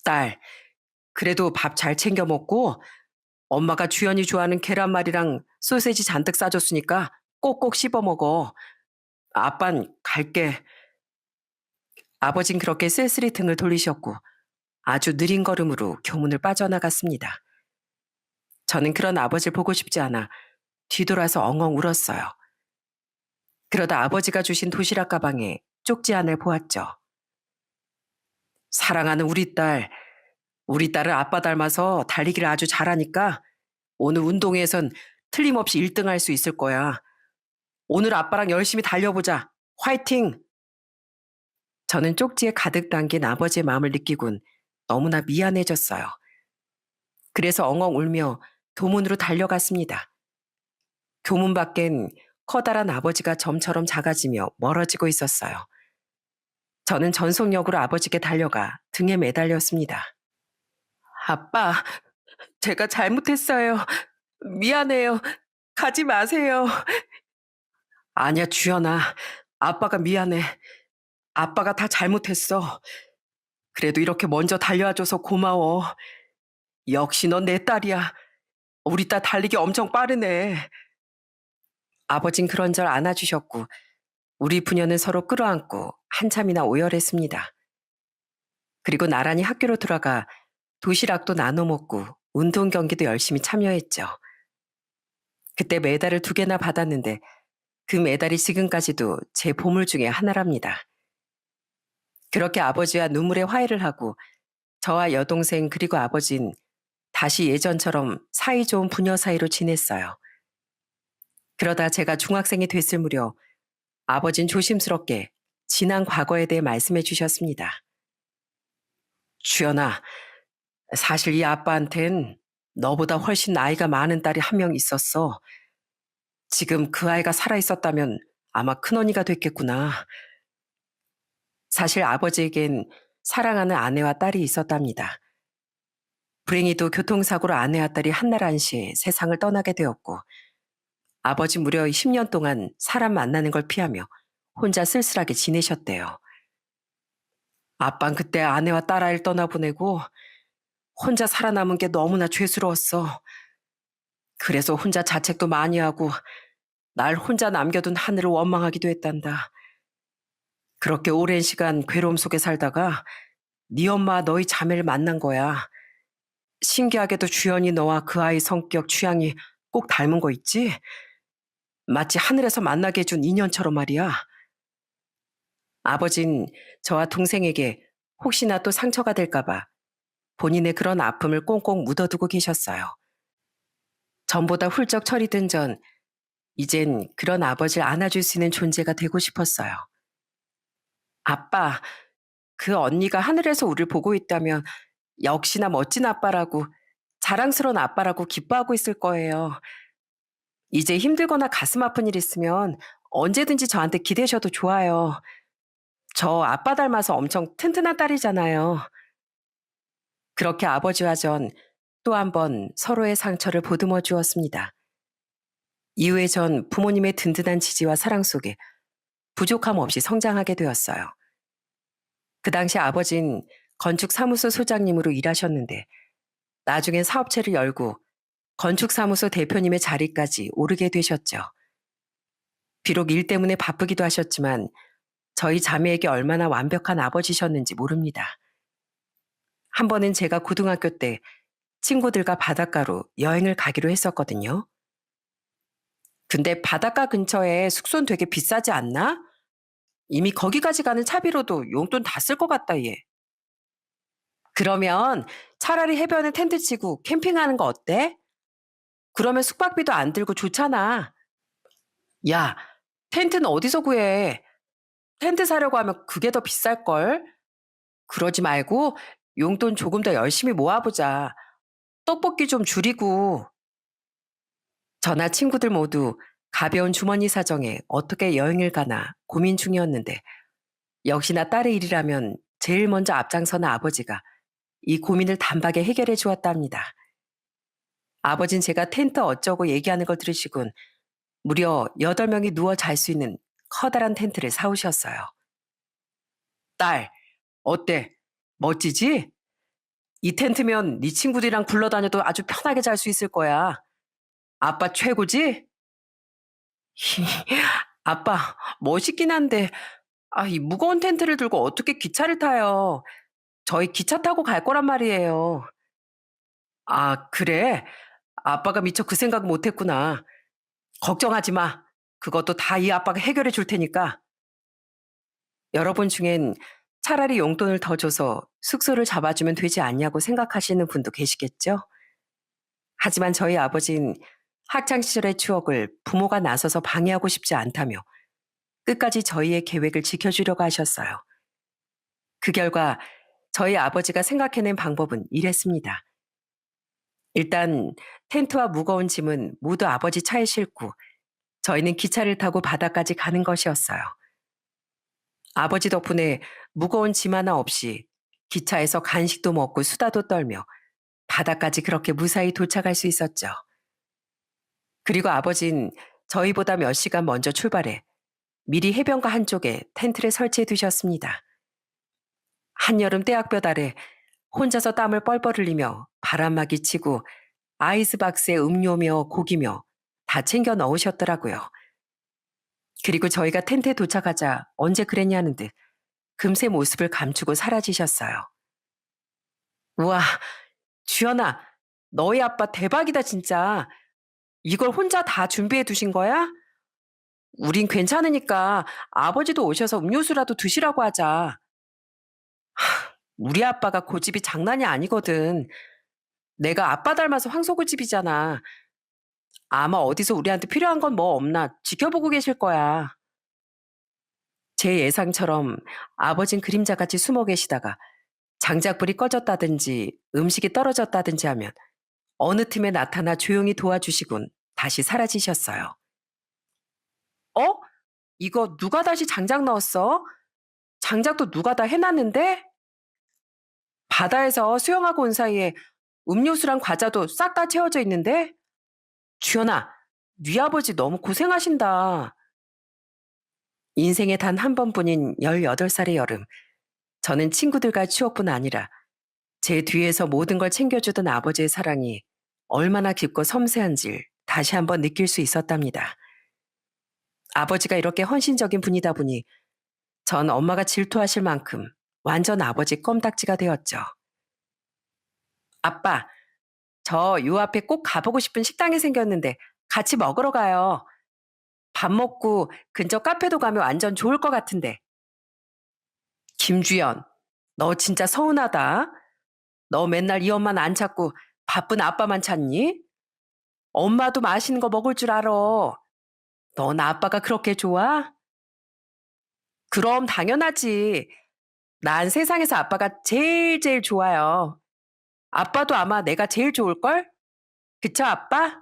딸, 그래도 밥 잘 챙겨 먹고 엄마가 주연이 좋아하는 계란말이랑 소세지 잔뜩 싸줬으니까 꼭꼭 씹어 먹어. 아빤 갈게. 아버진 그렇게 쓸쓸히 등을 돌리셨고 아주 느린 걸음으로 교문을 빠져나갔습니다. 저는 그런 아버지를 보고 싶지 않아 뒤돌아서 엉엉 울었어요. 그러다 아버지가 주신 도시락 가방에 쪽지 하나를 보았죠. 사랑하는 우리 딸은 아빠 닮아서 달리기를 아주 잘하니까 오늘 운동회에선 틀림없이 1등 할 수 있을 거야. 오늘 아빠랑 열심히 달려보자. 화이팅! 저는 쪽지에 가득 담긴 아버지의 마음을 느끼곤 너무나 미안해졌어요. 그래서 엉엉 울며 교문으로 달려갔습니다. 교문 밖엔 커다란 아버지가 점처럼 작아지며 멀어지고 있었어요. 저는 전속력으로 아버지께 달려가 등에 매달렸습니다. 아빠, 제가 잘못했어요. 미안해요. 가지 마세요. 아니야, 주연아. 아빠가 미안해. 아빠가 다 잘못했어. 그래도 이렇게 먼저 달려와줘서 고마워. 역시 넌 내 딸이야. 우리 딸 달리기 엄청 빠르네. 아버진 그런절 안아주셨고 우리 부녀는 서로 끌어안고 한참이나 오열했습니다. 그리고 나란히 학교로 돌아가 도시락도 나눠 먹고 운동 경기도 열심히 참여했죠. 그때 메달을 2개나 받았는데 그 메달이 지금까지도 제 보물 중에 하나랍니다. 그렇게 아버지와 눈물의 화해를 하고 저와 여동생 그리고 아버진 다시 예전처럼 사이좋은 부녀 사이로 지냈어요. 그러다 제가 중학생이 됐을 무렵 아버진 조심스럽게 지난 과거에 대해 말씀해 주셨습니다. 주연아, 사실 이 아빠한텐 너보다 훨씬 나이가 많은 딸이 한 명 있었어. 지금 그 아이가 살아있었다면 아마 큰언니가 됐겠구나. 사실 아버지에겐 사랑하는 아내와 딸이 있었답니다. 불행히도 교통사고로 아내와 딸이 한날 한시에 세상을 떠나게 되었고 아버지 무려 10년 동안 사람 만나는 걸 피하며 혼자 쓸쓸하게 지내셨대요. 아빤 그때 아내와 딸아이를 떠나보내고 혼자 살아남은 게 너무나 죄스러웠어. 그래서 혼자 자책도 많이 하고 날 혼자 남겨둔 하늘을 원망하기도 했단다. 그렇게 오랜 시간 괴로움 속에 살다가 네 엄마 너희 자매를 만난 거야. 신기하게도 주연이 너와 그 아이 성격 취향이 꼭 닮은 거 있지? 마치 하늘에서 만나게 해준 인연처럼 말이야. 아버진 저와 동생에게 혹시나 또 상처가 될까봐 본인의 그런 아픔을 꽁꽁 묻어두고 계셨어요. 전보다 훌쩍 철이 든 전 이젠 그런 아버지를 안아줄 수 있는 존재가 되고 싶었어요. 아빠, 그 언니가 하늘에서 우리를 보고 있다면 역시나 멋진 아빠라고 자랑스러운 아빠라고 기뻐하고 있을 거예요. 이제 힘들거나 가슴 아픈 일 있으면 언제든지 저한테 기대셔도 좋아요. 저 아빠 닮아서 엄청 튼튼한 딸이잖아요. 그렇게 아버지와 전 또 한 번 서로의 상처를 보듬어 주었습니다. 이후에 전 부모님의 든든한 지지와 사랑 속에 부족함 없이 성장하게 되었어요. 그 당시 아버진 건축사무소 소장님으로 일하셨는데 나중엔 사업체를 열고 건축사무소 대표님의 자리까지 오르게 되셨죠. 비록 일 때문에 바쁘기도 하셨지만 저희 자매에게 얼마나 완벽한 아버지셨는지 모릅니다. 한 번은 제가 고등학교 때 친구들과 바닷가로 여행을 가기로 했었거든요. 근데 바닷가 근처에 숙소는 되게 비싸지 않나? 이미 거기까지 가는 차비로도 용돈 다 쓸 것 같다, 얘. 그러면 차라리 해변에 텐트 치고 캠핑하는 거 어때? 그러면 숙박비도 안 들고 좋잖아. 야, 텐트는 어디서 구해? 텐트 사려고 하면 그게 더 비쌀걸? 그러지 말고 용돈 조금 더 열심히 모아보자. 떡볶이 좀 줄이고. 저나 친구들 모두 가벼운 주머니 사정에 어떻게 여행을 가나 고민 중이었는데 역시나 딸의 일이라면 제일 먼저 앞장서는 아버지가 이 고민을 단박에 해결해 주었답니다. 아버진 제가 텐트 어쩌고 얘기하는 걸 들으시곤 무려 8명이 누워 잘 수 있는 커다란 텐트를 사오셨어요. 딸, 어때? 멋지지? 이 텐트면 네 친구들이랑 굴러다녀도 아주 편하게 잘 수 있을 거야. 아빠 최고지? 아빠, 멋있긴 한데, 이 무거운 텐트를 들고 어떻게 기차를 타요? 저희 기차 타고 갈 거란 말이에요. 아, 그래? 아빠가 미처 그 생각 못 했구나. 걱정하지 마. 그것도 다 이 아빠가 해결해 줄 테니까. 여러분 중엔 차라리 용돈을 더 줘서 숙소를 잡아주면 되지 않냐고 생각하시는 분도 계시겠죠? 하지만 저희 아버진 학창시절의 추억을 부모가 나서서 방해하고 싶지 않다며 끝까지 저희의 계획을 지켜주려고 하셨어요. 그 결과 저희 아버지가 생각해낸 방법은 이랬습니다. 일단 텐트와 무거운 짐은 모두 아버지 차에 싣고 저희는 기차를 타고 바다까지 가는 것이었어요. 아버지 덕분에 무거운 짐 하나 없이 기차에서 간식도 먹고 수다도 떨며 바다까지 그렇게 무사히 도착할 수 있었죠. 그리고 아버진 저희보다 몇 시간 먼저 출발해 미리 해변가 한쪽에 텐트를 설치해 두셨습니다. 한여름 떼약볕 아래 혼자서 땀을 뻘뻘 흘리며 바람막이 치고 아이스박스에 음료며 고기며 다 챙겨 넣으셨더라고요. 그리고 저희가 텐트에 도착하자 언제 그랬냐는 듯 금세 모습을 감추고 사라지셨어요. 우와, 주연아, 너희 아빠 대박이다 진짜. 이걸 혼자 다 준비해 두신 거야? 우린 괜찮으니까 아버지도 오셔서 음료수라도 드시라고 하자. 우리 아빠가 고집이 장난이 아니거든. 내가 아빠 닮아서 황소고집이잖아. 아마 어디서 우리한테 필요한 건 뭐 없나 지켜보고 계실 거야. 제 예상처럼 아버진 그림자같이 숨어 계시다가 장작불이 꺼졌다든지 음식이 떨어졌다든지 하면 어느 틈에 나타나 조용히 도와주시곤 다시 사라지셨어요. 어? 이거 누가 다시 장작 넣었어? 장작도 누가 다 해놨는데? 바다에서 수영하고 온 사이에 음료수랑 과자도 싹 다 채워져 있는데? 주연아, 네 아버지 너무 고생하신다. 인생에 단 한 번뿐인 18살의 여름. 저는 친구들과 추억뿐 아니라 제 뒤에서 모든 걸 챙겨주던 아버지의 사랑이 얼마나 깊고 섬세한지 다시 한번 느낄 수 있었답니다. 아버지가 이렇게 헌신적인 분이다 보니 전 엄마가 질투하실 만큼 완전 아버지 껌딱지가 되었죠. 아빠, 저 요 앞에 꼭 가보고 싶은 식당이 생겼는데 같이 먹으러 가요. 밥 먹고 근처 카페도 가면 완전 좋을 것 같은데. 김주연, 너 진짜 서운하다. 너 맨날 이 엄마는 안 찾고 바쁜 아빠만 찾니? 엄마도 맛있는 거 먹을 줄 알아. 넌 아빠가 그렇게 좋아? 그럼 당연하지. 난 세상에서 아빠가 제일 제일 좋아요. 아빠도 아마 내가 제일 좋을걸? 그쵸, 아빠?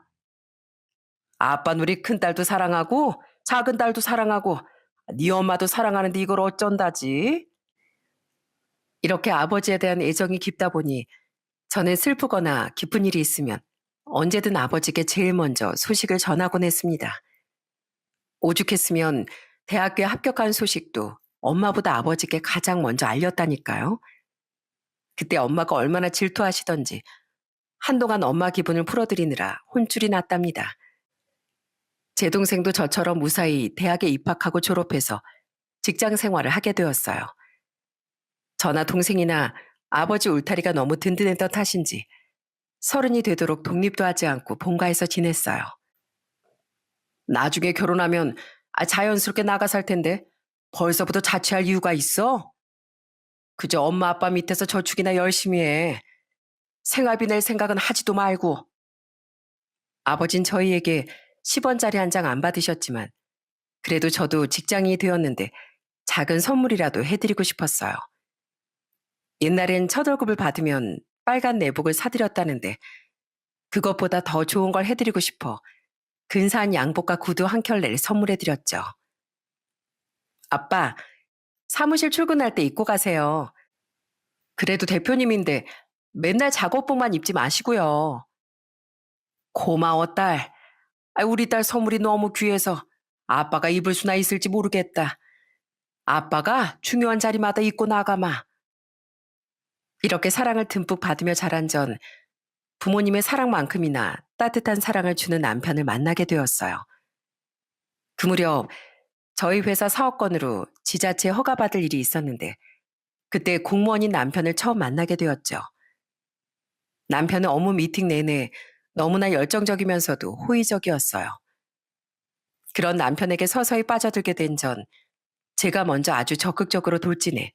아빠는 우리 큰딸도 사랑하고 작은 딸도 사랑하고 네 엄마도 사랑하는데 이걸 어쩐다지? 이렇게 아버지에 대한 애정이 깊다 보니 저는 슬프거나 기쁜 일이 있으면 언제든 아버지께 제일 먼저 소식을 전하곤 했습니다. 오죽했으면 대학교에 합격한 소식도 엄마보다 아버지께 가장 먼저 알렸다니까요. 그때 엄마가 얼마나 질투하시던지 한동안 엄마 기분을 풀어드리느라 혼쭐이 났답니다. 제 동생도 저처럼 무사히 대학에 입학하고 졸업해서 직장 생활을 하게 되었어요. 저나 동생이나 아버지 울타리가 너무 든든했던 탓인지 30이 되도록 독립도 하지 않고 본가에서 지냈어요. 나중에 결혼하면 자연스럽게 나가 살 텐데 벌써부터 자취할 이유가 있어? 그저 엄마 아빠 밑에서 저축이나 열심히 해. 생활비 낼 생각은 하지도 말고. 아버진 저희에게 10원짜리 한 장 안 받으셨지만 그래도 저도 직장인이 되었는데 작은 선물이라도 해드리고 싶었어요. 옛날엔 첫 월급을 받으면 빨간 내복을 사드렸다는데 그것보다 더 좋은 걸 해드리고 싶어 근사한 양복과 구두 한 켤레를 선물해드렸죠. 아빠, 사무실 출근할 때 입고 가세요. 그래도 대표님인데 맨날 작업복만 입지 마시고요. 고마워, 딸. 우리 딸 선물이 너무 귀해서 아빠가 입을 수나 있을지 모르겠다. 아빠가 중요한 자리마다 입고 나가마. 이렇게 사랑을 듬뿍 받으며 자란 전 부모님의 사랑만큼이나 따뜻한 사랑을 주는 남편을 만나게 되었어요. 그 무렵 저희 회사 사업건으로 지자체 허가받을 일이 있었는데 그때 공무원인 남편을 처음 만나게 되었죠. 남편은 업무 미팅 내내 너무나 열정적이면서도 호의적이었어요. 그런 남편에게 서서히 빠져들게 된 전 제가 먼저 아주 적극적으로 돌진해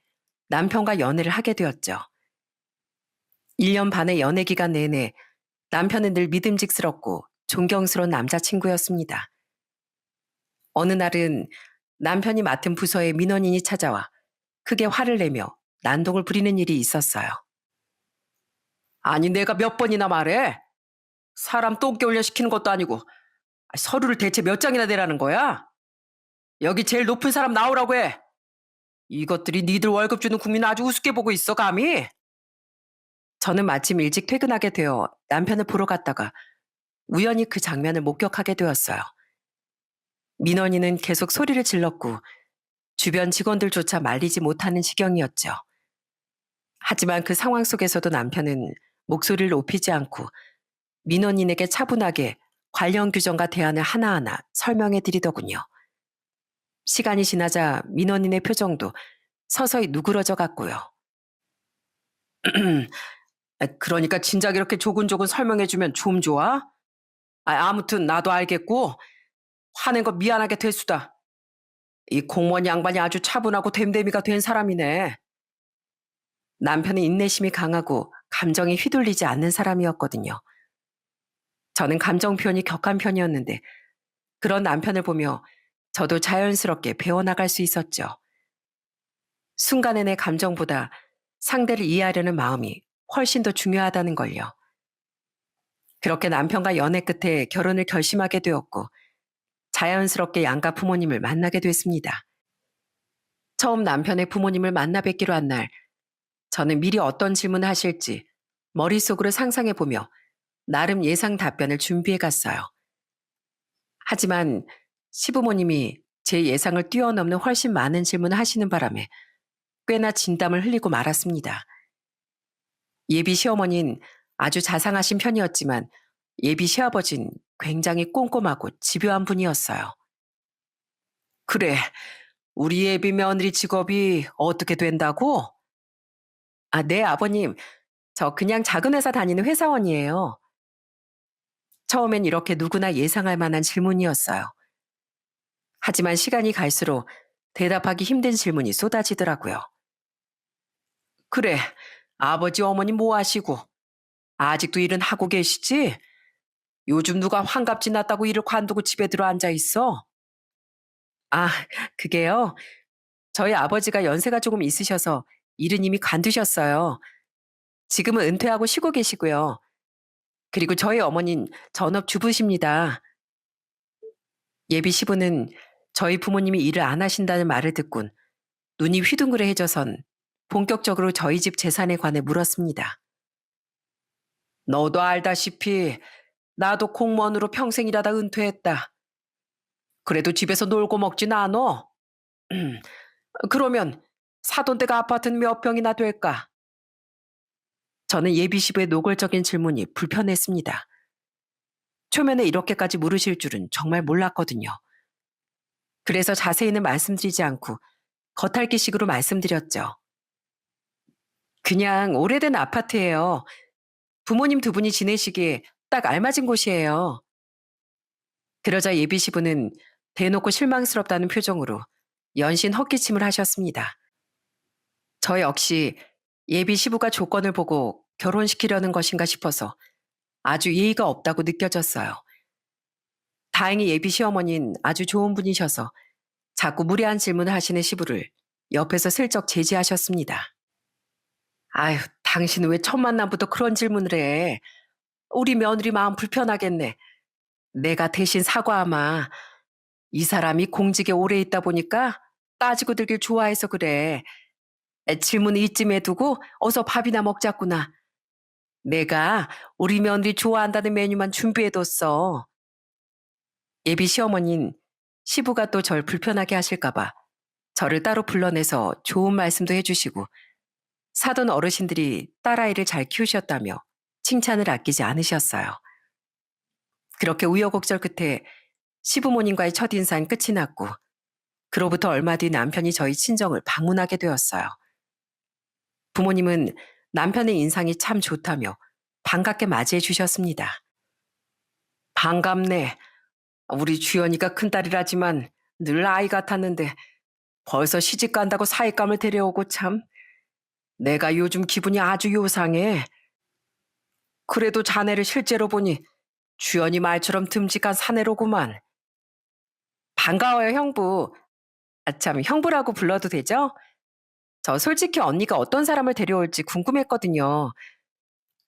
남편과 연애를 하게 되었죠. 1년 반의 연애 기간 내내 남편은 늘 믿음직스럽고 존경스러운 남자친구였습니다. 어느 날은 남편이 맡은 부서의 민원인이 찾아와 크게 화를 내며 난동을 부리는 일이 있었어요. 아니 내가 몇 번이나 말해? 사람 똥개 올려 시키는 것도 아니고 서류를 대체 몇 장이나 내라는 거야? 여기 제일 높은 사람 나오라고 해. 이것들이 니들 월급 주는 국민 아주 우습게 보고 있어 감히? 저는 마침 일찍 퇴근하게 되어 남편을 보러 갔다가 우연히 그 장면을 목격하게 되었어요. 민원인은 계속 소리를 질렀고 주변 직원들조차 말리지 못하는 지경이었죠. 하지만 그 상황 속에서도 남편은 목소리를 높이지 않고 민원인에게 차분하게 관련 규정과 대안을 하나하나 설명해 드리더군요. 시간이 지나자 민원인의 표정도 서서히 누그러져 갔고요. 그러니까 진작 이렇게 조근조근 설명해주면 좀 좋아? 아무튼 나도 알겠고 화낸 거 미안하게 됐수다. 이 공무원 양반이 아주 차분하고 됨됨이가 된 사람이네. 남편은 인내심이 강하고 감정이 휘둘리지 않는 사람이었거든요. 저는 감정 표현이 격한 편이었는데 그런 남편을 보며 저도 자연스럽게 배워나갈 수 있었죠. 순간의 내 감정보다 상대를 이해하려는 마음이 훨씬 더 중요하다는 걸요. 그렇게 남편과 연애 끝에 결혼을 결심하게 되었고 자연스럽게 양가 부모님을 만나게 됐습니다. 처음 남편의 부모님을 만나 뵙기로 한 날, 저는 미리 어떤 질문을 하실지 머릿속으로 상상해보며 나름 예상 답변을 준비해 갔어요. 하지만 시부모님이 제 예상을 뛰어넘는 훨씬 많은 질문을 하시는 바람에 꽤나 진땀을 흘리고 말았습니다. 예비 시어머니는 아주 자상하신 편이었지만 예비 시아버지는 굉장히 꼼꼼하고 집요한 분이었어요. 그래, 우리 예비 며느리 직업이 어떻게 된다고? 네, 아버님. 저 그냥 작은 회사 다니는 회사원이에요. 처음엔 이렇게 누구나 예상할 만한 질문이었어요. 하지만 시간이 갈수록 대답하기 힘든 질문이 쏟아지더라고요. 그래, 아버지 어머니 뭐 하시고? 아직도 일은 하고 계시지? 요즘 누가 환갑 지났다고 일을 관두고 집에 들어 앉아 있어? 아, 그게요. 저희 아버지가 연세가 조금 있으셔서 일은 이미 관두셨어요. 지금은 은퇴하고 쉬고 계시고요. 그리고 저희 어머니는 전업주부십니다. 예비 시부는 저희 부모님이 일을 안 하신다는 말을 듣곤 눈이 휘둥그레해져선 본격적으로 저희 집 재산에 관해 물었습니다. 너도 알다시피 나도 공무원으로 평생 일하다 은퇴했다. 그래도 집에서 놀고 먹진 않어. 그러면 사돈댁 아파트는 몇 평이나 될까? 저는 예비 시부의 노골적인 질문이 불편했습니다. 초면에 이렇게까지 물으실 줄은 정말 몰랐거든요. 그래서 자세히는 말씀드리지 않고 겉핥기식으로 말씀드렸죠. 그냥 오래된 아파트예요. 부모님 두 분이 지내시기에 딱 알맞은 곳이에요. 그러자 예비 시부는 대놓고 실망스럽다는 표정으로 연신 헛기침을 하셨습니다. 저 역시 예비 시부가 조건을 보고 결혼시키려는 것인가 싶어서 아주 예의가 없다고 느껴졌어요. 다행히 예비 시어머니는 아주 좋은 분이셔서 자꾸 무례한 질문을 하시는 시부를 옆에서 슬쩍 제지하셨습니다. 아휴, 당신은 왜 첫 만남부터 그런 질문을 해? 우리 며느리 마음 불편하겠네. 내가 대신 사과하마. 이 사람이 공직에 오래 있다 보니까 따지고 들길 좋아해서 그래. 질문 이쯤에 두고 어서 밥이나 먹자꾸나. 내가 우리 며느리 좋아한다는 메뉴만 준비해뒀어. 예비 시어머니는 시부가 또 절 불편하게 하실까봐 저를 따로 불러내서 좋은 말씀도 해주시고 사돈 어르신들이 딸아이를 잘 키우셨다며 칭찬을 아끼지 않으셨어요. 그렇게 우여곡절 끝에 시부모님과의 첫인사는 끝이 났고 그로부터 얼마 뒤 남편이 저희 친정을 방문하게 되었어요. 부모님은 남편의 인상이 참 좋다며 반갑게 맞이해 주셨습니다. 반갑네. 우리 주연이가 큰딸이라지만 늘 아이 같았는데 벌써 시집 간다고 사윗감을 데려오고 참. 내가 요즘 기분이 아주 요상해. 그래도 자네를 실제로 보니 주연이 말처럼 듬직한 사내로구만. 반가워요, 형부. 참, 형부라고 불러도 되죠? 저 솔직히 언니가 어떤 사람을 데려올지 궁금했거든요.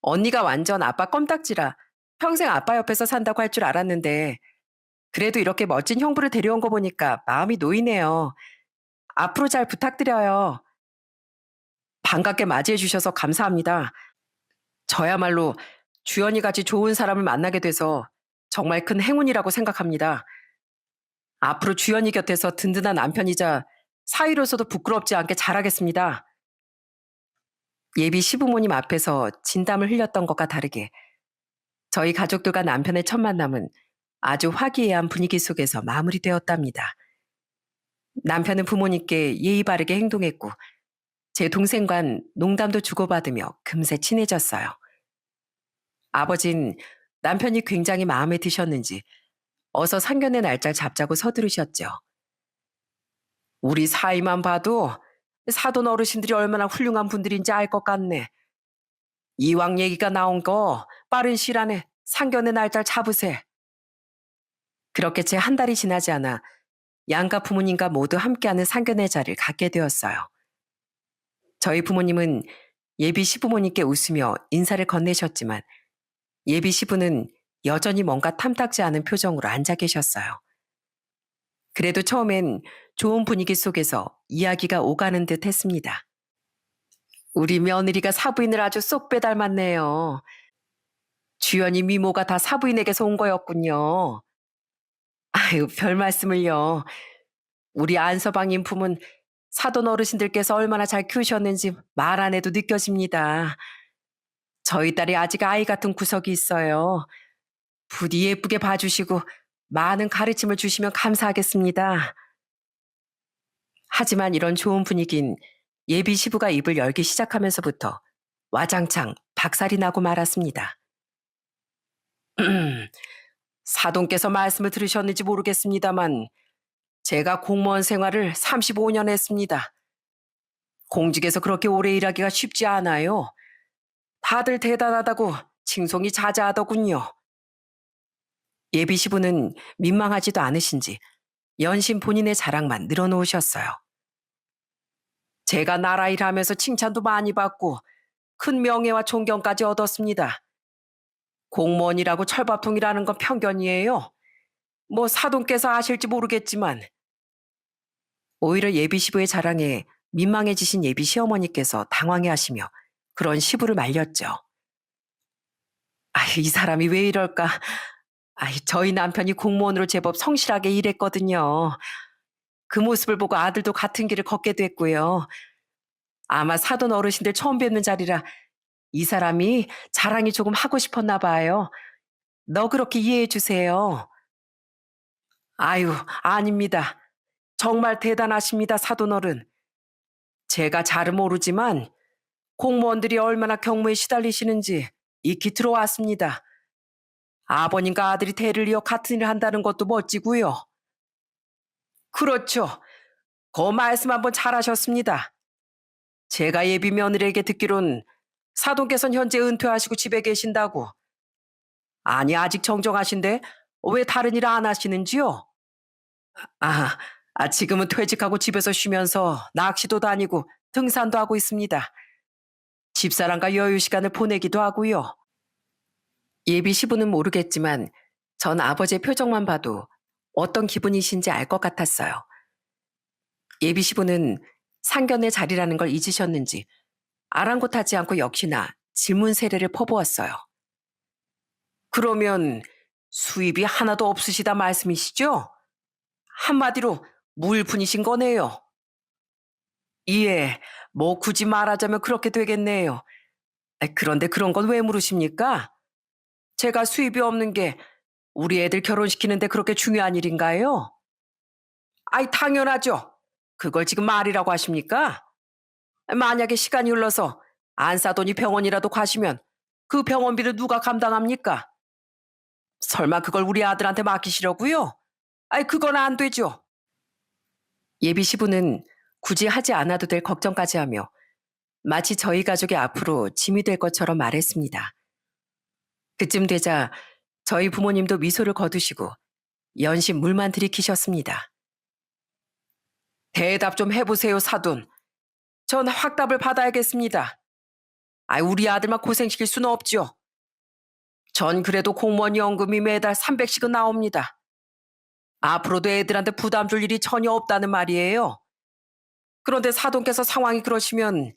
언니가 완전 아빠 껌딱지라 평생 아빠 옆에서 산다고 할 줄 알았는데 그래도 이렇게 멋진 형부를 데려온 거 보니까 마음이 놓이네요. 앞으로 잘 부탁드려요. 반갑게 맞이해 주셔서 감사합니다. 저야말로 주연이 같이 좋은 사람을 만나게 돼서 정말 큰 행운이라고 생각합니다. 앞으로 주연이 곁에서 든든한 남편이자 사위로서도 부끄럽지 않게 잘하겠습니다. 예비 시부모님 앞에서 진담을 흘렸던 것과 다르게 저희 가족들과 남편의 첫 만남은 아주 화기애애한 분위기 속에서 마무리되었답니다. 남편은 부모님께 예의 바르게 행동했고 제 동생과는 농담도 주고받으며 금세 친해졌어요. 아버진 남편이 굉장히 마음에 드셨는지 어서 상견례 날짜를 잡자고 서두르셨죠. 우리 사이만 봐도 사돈 어르신들이 얼마나 훌륭한 분들인지 알 것 같네. 이왕 얘기가 나온 거 빠른 시일 안에 상견례 날짜를 잡으세. 그렇게 채 한 달이 지나지 않아 양가 부모님과 모두 함께하는 상견례 자리를 갖게 되었어요. 저희 부모님은 예비 시부모님께 웃으며 인사를 건네셨지만 예비 시부는 여전히 뭔가 탐탁지 않은 표정으로 앉아 계셨어요. 그래도 처음엔 좋은 분위기 속에서 이야기가 오가는 듯 했습니다. 우리 며느리가 사부인을 아주 쏙 빼닮았네요. 주연이 미모가 다 사부인에게서 온 거였군요. 아유, 별 말씀을요. 우리 안서방 인품은 사돈 어르신들께서 얼마나 잘 키우셨는지 말 안 해도 느껴집니다. 저희 딸이 아직 아이 같은 구석이 있어요. 부디 예쁘게 봐주시고 많은 가르침을 주시면 감사하겠습니다. 하지만 이런 좋은 분위기는 예비 시부가 입을 열기 시작하면서부터 와장창 박살이 나고 말았습니다. 사돈께서 말씀을 들으셨는지 모르겠습니다만 제가 공무원 생활을 35년 했습니다. 공직에서 그렇게 오래 일하기가 쉽지 않아요. 다들 대단하다고 칭송이 자자하더군요. 예비 시부는 민망하지도 않으신지 연신 본인의 자랑만 늘어놓으셨어요. 제가 나라 일하면서 칭찬도 많이 받고 큰 명예와 존경까지 얻었습니다. 공무원이라고 철밥통이라는 건 편견이에요. 뭐 사돈께서 아실지 모르겠지만 오히려 예비 시부의 자랑에 민망해지신 예비 시어머니께서 당황해하시며 그런 시부를 말렸죠. 이 사람이 왜 이럴까? 저희 남편이 공무원으로 제법 성실하게 일했거든요. 그 모습을 보고 아들도 같은 길을 걷게 됐고요. 아마 사돈 어르신들 처음 뵙는 자리라 이 사람이 자랑이 조금 하고 싶었나 봐요. 너그럽게 이해해 주세요. 아유, 아닙니다. 정말 대단하십니다, 사돈어른. 제가 잘은 모르지만 공무원들이 얼마나 경무에 시달리시는지 익히 들어왔습니다. 아버님과 아들이 대를 이어 같은 일을 한다는 것도 멋지고요. 그렇죠. 그 말씀 한번 잘하셨습니다. 제가 예비 며느리에게 듣기론 사돈께서는 현재 은퇴하시고 집에 계신다고. 아니, 아직 정정하신데 왜 다른 일 안 하시는지요? 아, 지금은 퇴직하고 집에서 쉬면서 낚시도 다니고 등산도 하고 있습니다. 집사람과 여유 시간을 보내기도 하고요. 예비 시부는 모르겠지만 전 아버지의 표정만 봐도 어떤 기분이신지 알 것 같았어요. 예비 시부는 상견례 자리라는 걸 잊으셨는지 아랑곳하지 않고 역시나 질문 세례를 퍼부었어요. 그러면 수입이 하나도 없으시다 말씀이시죠? 한마디로 무일푼이신 거네요. 예, 뭐 굳이 말하자면 그렇게 되겠네요. 그런데 그런 건 왜 물으십니까? 제가 수입이 없는 게 우리 애들 결혼시키는데 그렇게 중요한 일인가요? 당연하죠. 그걸 지금 말이라고 하십니까? 만약에 시간이 흘러서 안사돈이 병원이라도 가시면 그 병원비를 누가 감당합니까? 설마 그걸 우리 아들한테 맡기시려고요? 그건 안 되죠. 예비 시부는 굳이 하지 않아도 될 걱정까지 하며 마치 저희 가족의 앞으로 짐이 될 것처럼 말했습니다. 그쯤 되자 저희 부모님도 미소를 거두시고 연신 물만 들이키셨습니다. 대답 좀 해보세요, 사돈. 전 확답을 받아야겠습니다. 우리 아들만 고생시킬 수는 없죠. 전 그래도 공무원 연금이 매달 300씩은 나옵니다. 앞으로도 애들한테 부담 줄 일이 전혀 없다는 말이에요. 그런데 사돈께서 상황이 그러시면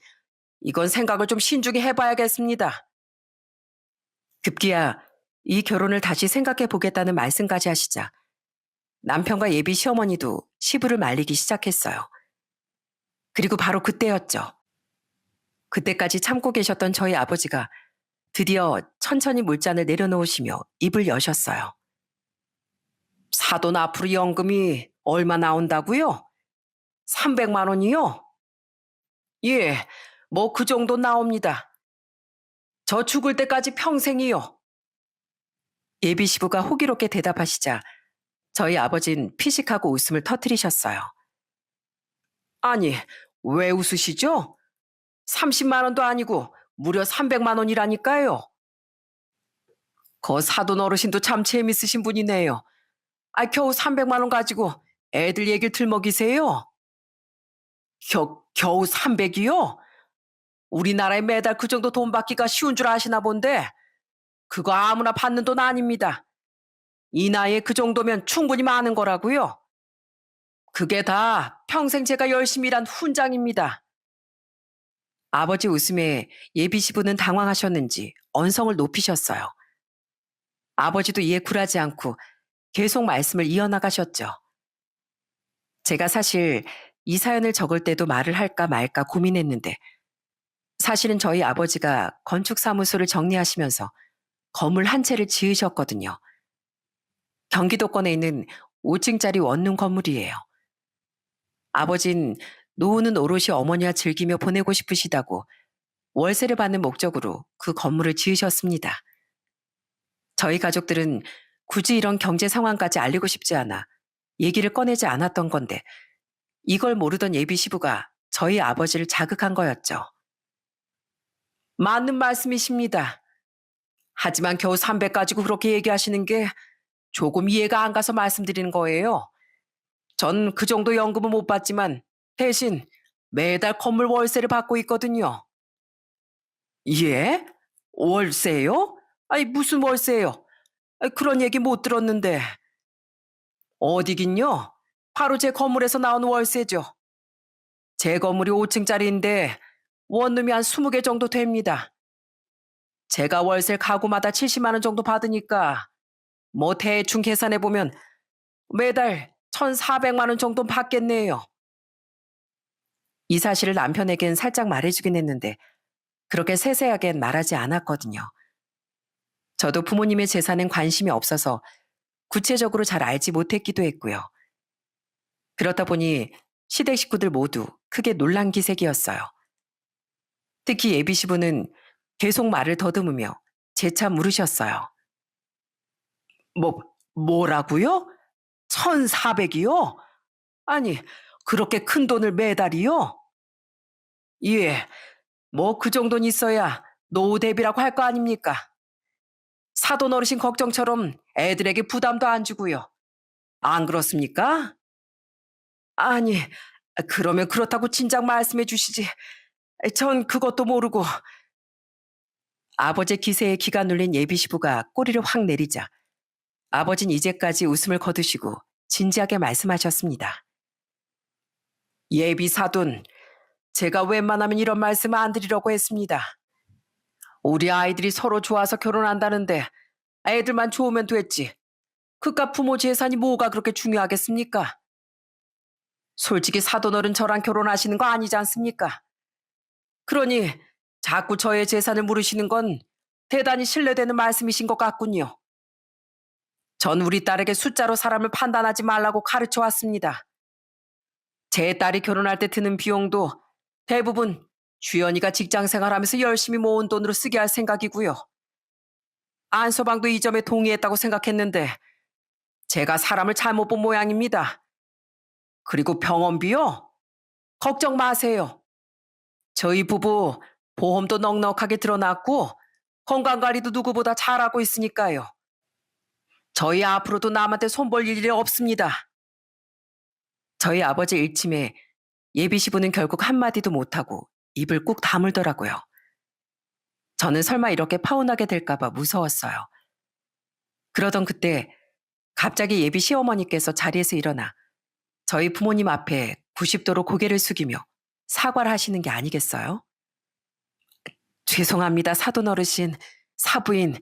이건 생각을 좀 신중히 해봐야겠습니다. 급기야 이 결혼을 다시 생각해 보겠다는 말씀까지 하시자 남편과 예비 시어머니도 시부를 말리기 시작했어요. 그리고 바로 그때였죠. 그때까지 참고 계셨던 저희 아버지가 드디어 천천히 물잔을 내려놓으시며 입을 여셨어요. 사돈 앞으로 연금이 얼마 나온다고요? 300만 원이요? 예, 뭐 그 정도 나옵니다. 저 죽을 때까지 평생이요. 예비 시부가 호기롭게 대답하시자 저희 아버진 피식하고 웃음을 터뜨리셨어요. 아니, 왜 웃으시죠? 30만 원도 아니고 무려 300만 원이라니까요. 거 사돈 어르신도 참 재밌으신 분이네요. 겨우 300만 원 가지고 애들 얘기를 들먹이세요? 겨우 300이요? 우리나라에 매달 그 정도 돈 받기가 쉬운 줄 아시나 본데 그거 아무나 받는 돈 아닙니다. 이 나이에 그 정도면 충분히 많은 거라고요. 그게 다 평생 제가 열심히 일한 훈장입니다. 아버지 웃음에 예비 시부는 당황하셨는지 언성을 높이셨어요. 아버지도 이에 굴하지 않고 계속 말씀을 이어나가셨죠. 제가 사실 이 사연을 적을 때도 말을 할까 말까 고민했는데 사실은 저희 아버지가 건축사무소를 정리하시면서 건물 한 채를 지으셨거든요. 경기도권에 있는 5층짜리 원룸 건물이에요. 아버진 노후는 오롯이 어머니와 즐기며 보내고 싶으시다고 월세를 받는 목적으로 그 건물을 지으셨습니다. 저희 가족들은 굳이 이런 경제 상황까지 알리고 싶지 않아 얘기를 꺼내지 않았던 건데 이걸 모르던 예비 시부가 저희 아버지를 자극한 거였죠. 맞는 말씀이십니다. 하지만 겨우 300 가지고 그렇게 얘기하시는 게 조금 이해가 안 가서 말씀드리는 거예요. 전 그 정도 연금은 못 받지만 대신 매달 건물 월세를 받고 있거든요. 예? 월세요? 아니 무슨 월세요? 그런 얘기 못 들었는데. 어디긴요? 바로 제 건물에서 나온 월세죠. 제 건물이 5층짜리인데 원룸이 한 20개 정도 됩니다. 제가 월세 가구마다 70만 원 정도 받으니까 뭐 대충 계산해 보면 매달 1,400만 원 정도 받겠네요. 이 사실을 남편에겐 살짝 말해주긴 했는데 그렇게 세세하게는 말하지 않았거든요. 저도 부모님의 재산엔 관심이 없어서 구체적으로 잘 알지 못했기도 했고요. 그렇다 보니 시댁 식구들 모두 크게 놀란 기색이었어요. 특히 예비 시부는 계속 말을 더듬으며 재차 물으셨어요. 뭐라고요? 1,400이요? 아니, 그렇게 큰 돈을 매달이요? 예, 뭐 그 정도는 있어야 노후 대비라고 할 거 아닙니까? 사돈 어르신 걱정처럼 애들에게 부담도 안 주고요. 안 그렇습니까? 아니, 그러면 그렇다고 진작 말씀해 주시지. 전 그것도 모르고. 아버지 기세에 기가 눌린 예비 시부가 꼬리를 확 내리자 아버진 이제까지 웃음을 거두시고 진지하게 말씀하셨습니다. 예비 사돈, 제가 웬만하면 이런 말씀 안 드리려고 했습니다. 우리 아이들이 서로 좋아서 결혼한다는데 애들만 좋으면 됐지. 그깟 부모 재산이 뭐가 그렇게 중요하겠습니까? 솔직히 사돈어른 저랑 결혼하시는 거 아니지 않습니까? 그러니 자꾸 저의 재산을 물으시는 건 대단히 신뢰되는 말씀이신 것 같군요. 전 우리 딸에게 숫자로 사람을 판단하지 말라고 가르쳐 왔습니다. 제 딸이 결혼할 때 드는 비용도 대부분 주연이가 직장 생활하면서 열심히 모은 돈으로 쓰게 할 생각이고요. 안서방도 이 점에 동의했다고 생각했는데 제가 사람을 잘못 본 모양입니다. 그리고 병원비요? 걱정 마세요. 저희 부부 보험도 넉넉하게 들어놨고 건강관리도 누구보다 잘하고 있으니까요. 저희 앞으로도 남한테 손볼 일이 없습니다. 저희 아버지 일침에 예비 시부는 결국 한마디도 못하고 입을 꾹 다물더라고요. 저는 설마 이렇게 파혼하게 될까봐 무서웠어요. 그러던 그때 갑자기 예비 시어머니께서 자리에서 일어나 저희 부모님 앞에 90도로 고개를 숙이며 사과를 하시는 게 아니겠어요? 죄송합니다, 사돈 어르신, 사부인.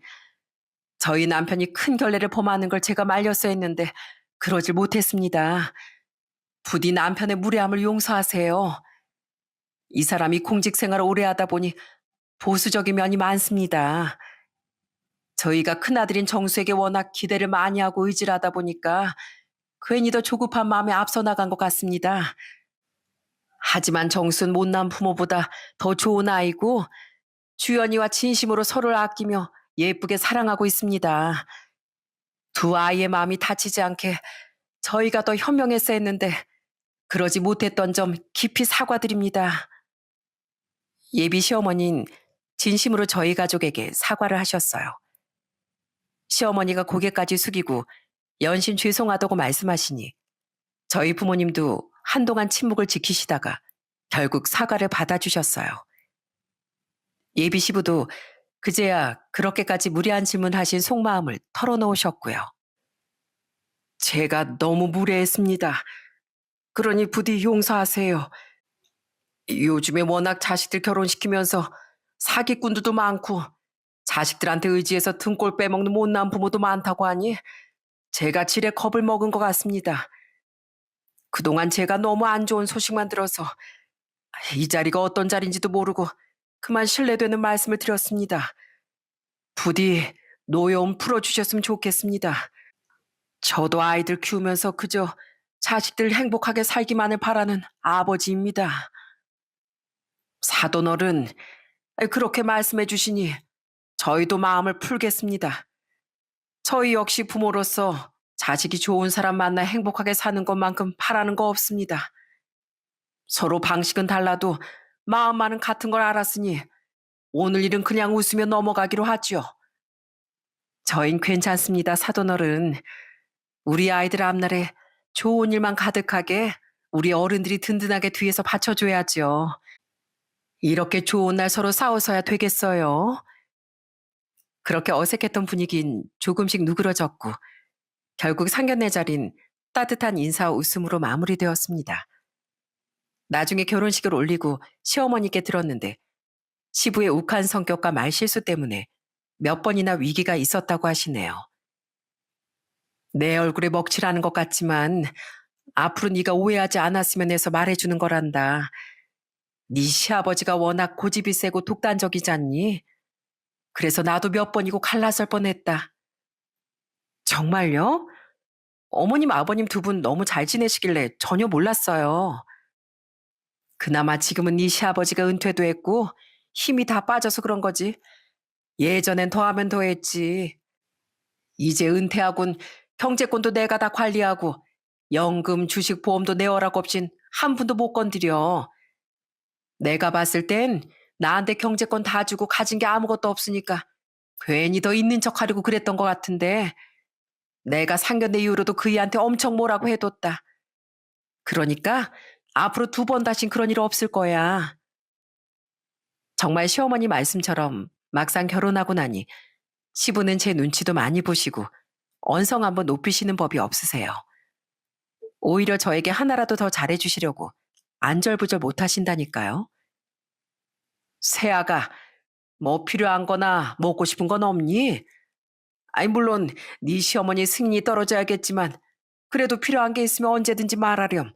저희 남편이 큰 결례를 범하는 걸 제가 말렸어 했는데 그러질 못했습니다. 부디 남편의 무례함을 용서하세요. 이 사람이 공직 생활을 오래 하다 보니 보수적인 면이 많습니다. 저희가 큰아들인 정수에게 워낙 기대를 많이 하고 의지를 하다 보니까 괜히 더 조급한 마음에 앞서 나간 것 같습니다. 하지만 정수는 못난 부모보다 더 좋은 아이고 주연이와 진심으로 서로를 아끼며 예쁘게 사랑하고 있습니다. 두 아이의 마음이 다치지 않게 저희가 더 현명했어야 했는데 그러지 못했던 점 깊이 사과드립니다. 예비 시어머니는 진심으로 저희 가족에게 사과를 하셨어요. 시어머니가 고개까지 숙이고 연신 죄송하다고 말씀하시니 저희 부모님도 한동안 침묵을 지키시다가 결국 사과를 받아주셨어요. 예비 시부도 그제야 그렇게까지 무례한 질문하신 속마음을 털어놓으셨고요. 제가 너무 무례했습니다. 그러니 부디 용서하세요. 요즘에 워낙 자식들 결혼시키면서 사기꾼들도 많고 자식들한테 의지해서 등골 빼먹는 못난 부모도 많다고 하니 제가 지레 겁을 먹은 것 같습니다. 그동안 제가 너무 안 좋은 소식만 들어서 이 자리가 어떤 자리인지도 모르고 그만 신뢰되는 말씀을 드렸습니다. 부디 노여움 풀어주셨으면 좋겠습니다. 저도 아이들 키우면서 그저 자식들 행복하게 살기만을 바라는 아버지입니다. 사돈어른, 그렇게 말씀해 주시니 저희도 마음을 풀겠습니다. 저희 역시 부모로서 자식이 좋은 사람 만나 행복하게 사는 것만큼 바라는 거 없습니다. 서로 방식은 달라도 마음만은 같은 걸 알았으니 오늘 일은 그냥 웃으며 넘어가기로 하지요. 저흰 괜찮습니다, 사돈어른. 우리 아이들 앞날에 좋은 일만 가득하게 우리 어른들이 든든하게 뒤에서 받쳐줘야죠. 이렇게 좋은 날 서로 싸워서야 되겠어요. 그렇게 어색했던 분위긴 조금씩 누그러졌고 결국 상견례 자린 따뜻한 인사와 웃음으로 마무리되었습니다. 나중에 결혼식을 올리고 시어머니께 들었는데 시부의 욱한 성격과 말실수 때문에 몇 번이나 위기가 있었다고 하시네요. 내 얼굴에 먹칠하는 것 같지만 앞으로 네가 오해하지 않았으면 해서 말해주는 거란다. 네 시아버지가 워낙 고집이 세고 독단적이잖니. 그래서 나도 몇 번이고 갈라설 뻔했다. 정말요? 어머님 아버님 두 분 너무 잘 지내시길래 전혀 몰랐어요. 그나마 지금은 네 시아버지가 은퇴도 했고 힘이 다 빠져서 그런 거지. 예전엔 더하면 더했지. 이제 은퇴하곤 경제권도 내가 다 관리하고 연금, 주식, 보험도 내 허락 없인 한 푼도 못 건드려. 내가 봤을 땐 나한테 경제권 다 주고 가진 게 아무것도 없으니까 괜히 더 있는 척 하려고 그랬던 것 같은데 내가 상견례 이후로도 그이한테 엄청 뭐라고 해뒀다. 그러니까 앞으로 두 번 다신 그런 일 없을 거야. 정말 시어머니 말씀처럼 막상 결혼하고 나니 시부는 제 눈치도 많이 보시고 언성 한번 높이시는 법이 없으세요. 오히려 저에게 하나라도 더 잘해주시려고 안절부절 못하신다니까요. 새아가 뭐 필요한 거나 먹고 싶은 건 없니? 아니 물론 네 시어머니 승인이 떨어져야겠지만 그래도 필요한 게 있으면 언제든지 말하렴.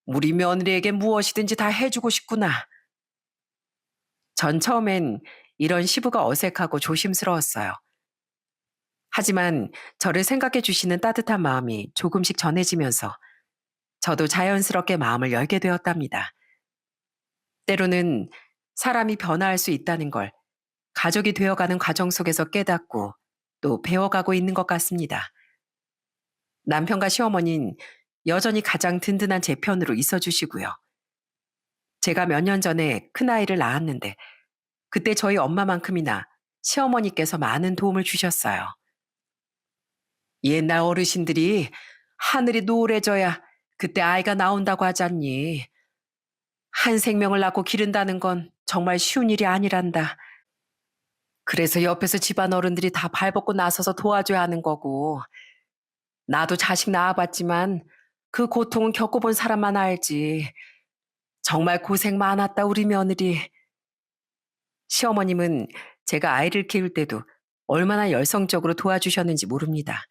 우리 며느리에게 무엇이든지 다 해주고 싶구나. 전 처음엔 이런 시부가 어색하고 조심스러웠어요. 하지만 저를 생각해 주시는 따뜻한 마음이 조금씩 전해지면서 저도 자연스럽게 마음을 열게 되었답니다. 때로는 사람이 변화할 수 있다는 걸 가족이 되어가는 과정 속에서 깨닫고 또 배워가고 있는 것 같습니다. 남편과 시어머니는 여전히 가장 든든한 제 편으로 있어 주시고요. 제가 몇 년 전에 큰아이를 낳았는데 그때 저희 엄마만큼이나 시어머니께서 많은 도움을 주셨어요. 옛날 어르신들이 하늘이 노을해져야 그때 아이가 나온다고 하잖니. 한 생명을 낳고 기른다는 건 정말 쉬운 일이 아니란다. 그래서 옆에서 집안 어른들이 다 발벗고 나서서 도와줘야 하는 거고. 나도 자식 낳아봤지만 그 고통은 겪어본 사람만 알지. 정말 고생 많았다 우리 며느리. 시어머님은 제가 아이를 키울 때도 얼마나 열성적으로 도와주셨는지 모릅니다.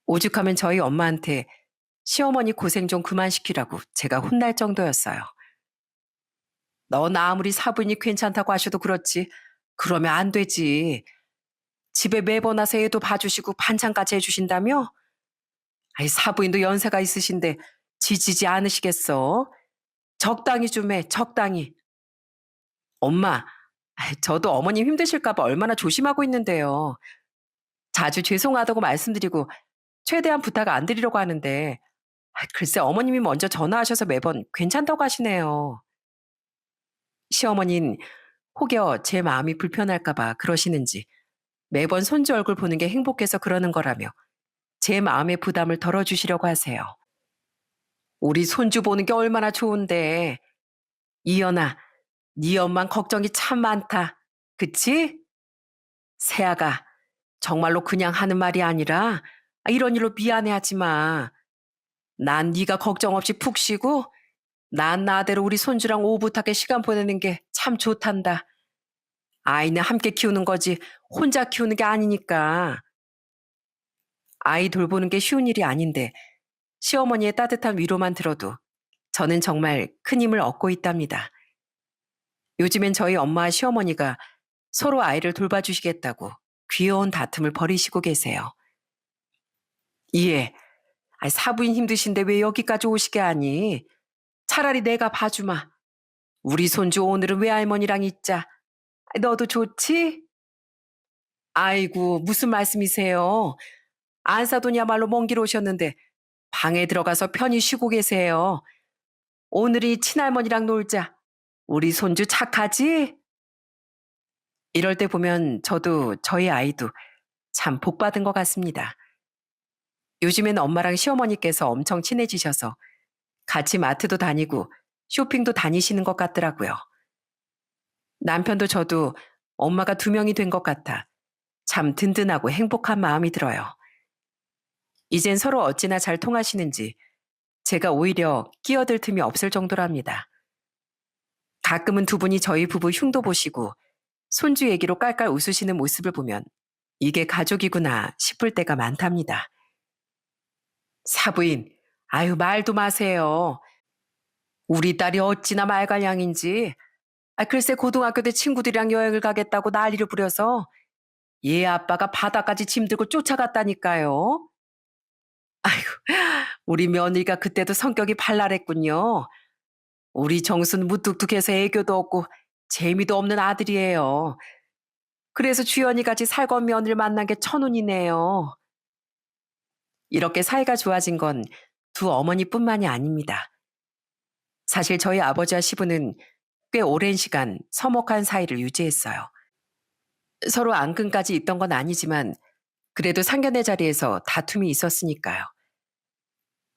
오죽하면 저희 엄마한테 시어머니 고생 좀 그만 시키라고 제가 혼날 정도였어요. 넌 아무리 사부인이 괜찮다고 하셔도 그렇지. 그러면 안 되지. 집에 매번 와서 애도 봐주시고 반찬까지 해주신다며? 아이, 사부인도 연세가 있으신데 지치지 않으시겠어? 적당히 좀 해, 적당히. 엄마, 아이, 저도 어머님 힘드실까봐 얼마나 조심하고 있는데요. 자주 죄송하다고 말씀드리고 최대한 부탁 안 드리려고 하는데, 아, 글쎄 어머님이 먼저 전화하셔서 매번 괜찮다고 하시네요. 시어머니는 혹여 제 마음이 불편할까봐 그러시는지 매번 손주 얼굴 보는 게 행복해서 그러는 거라며 제 마음의 부담을 덜어주시려고 하세요. 우리 손주 보는 게 얼마나 좋은데. 이연아, 네 엄만 걱정이 참 많다. 그치? 세아가 정말로 그냥 하는 말이 아니라 이런 일로 미안해하지 마. 난 네가 걱정 없이 푹 쉬고 난 나대로 우리 손주랑 오붓하게 시간 보내는 게 참 좋단다. 아이는 함께 키우는 거지 혼자 키우는 게 아니니까. 아이 돌보는 게 쉬운 일이 아닌데 시어머니의 따뜻한 위로만 들어도 저는 정말 큰 힘을 얻고 있답니다. 요즘엔 저희 엄마와 시어머니가 서로 아이를 돌봐주시겠다고 귀여운 다툼을 벌이시고 계세요. 이해. 사부인 힘드신데 왜 여기까지 오시게 하니? 차라리 내가 봐주마. 우리 손주 오늘은 외할머니랑 있자. 너도 좋지? 아이고, 무슨 말씀이세요? 안사돈이야말로 먼 길 오셨는데 방에 들어가서 편히 쉬고 계세요. 오늘이 친할머니랑 놀자. 우리 손주 착하지? 이럴 때 보면 저도 저희 아이도 참 복받은 것 같습니다. 요즘엔 엄마랑 시어머니께서 엄청 친해지셔서 같이 마트도 다니고 쇼핑도 다니시는 것 같더라고요. 남편도 저도 엄마가 두 명이 된 것 같아 참 든든하고 행복한 마음이 들어요. 이젠 서로 어찌나 잘 통하시는지 제가 오히려 끼어들 틈이 없을 정도랍니다. 가끔은 두 분이 저희 부부 흉도 보시고 손주 얘기로 깔깔 웃으시는 모습을 보면 이게 가족이구나 싶을 때가 많답니다. 사부인, 아유, 말도 마세요. 우리 딸이 어찌나 말갈량인지. 글쎄 고등학교 때 친구들이랑 여행을 가겠다고 난리를 부려서 얘 아빠가 바다까지 짐 들고 쫓아갔다니까요. 아이고, 우리 며느리가 그때도 성격이 발랄했군요. 우리 정순 무뚝뚝해서 애교도 없고 재미도 없는 아들이에요. 그래서 주연이 같이 살건 며느리를 만난 게 천운이네요. 이렇게 사이가 좋아진 건 두 어머니뿐만이 아닙니다. 사실 저희 아버지와 시부는 꽤 오랜 시간 서먹한 사이를 유지했어요. 서로 앙금까지 있던 건 아니지만 그래도 상견례 자리에서 다툼이 있었으니까요.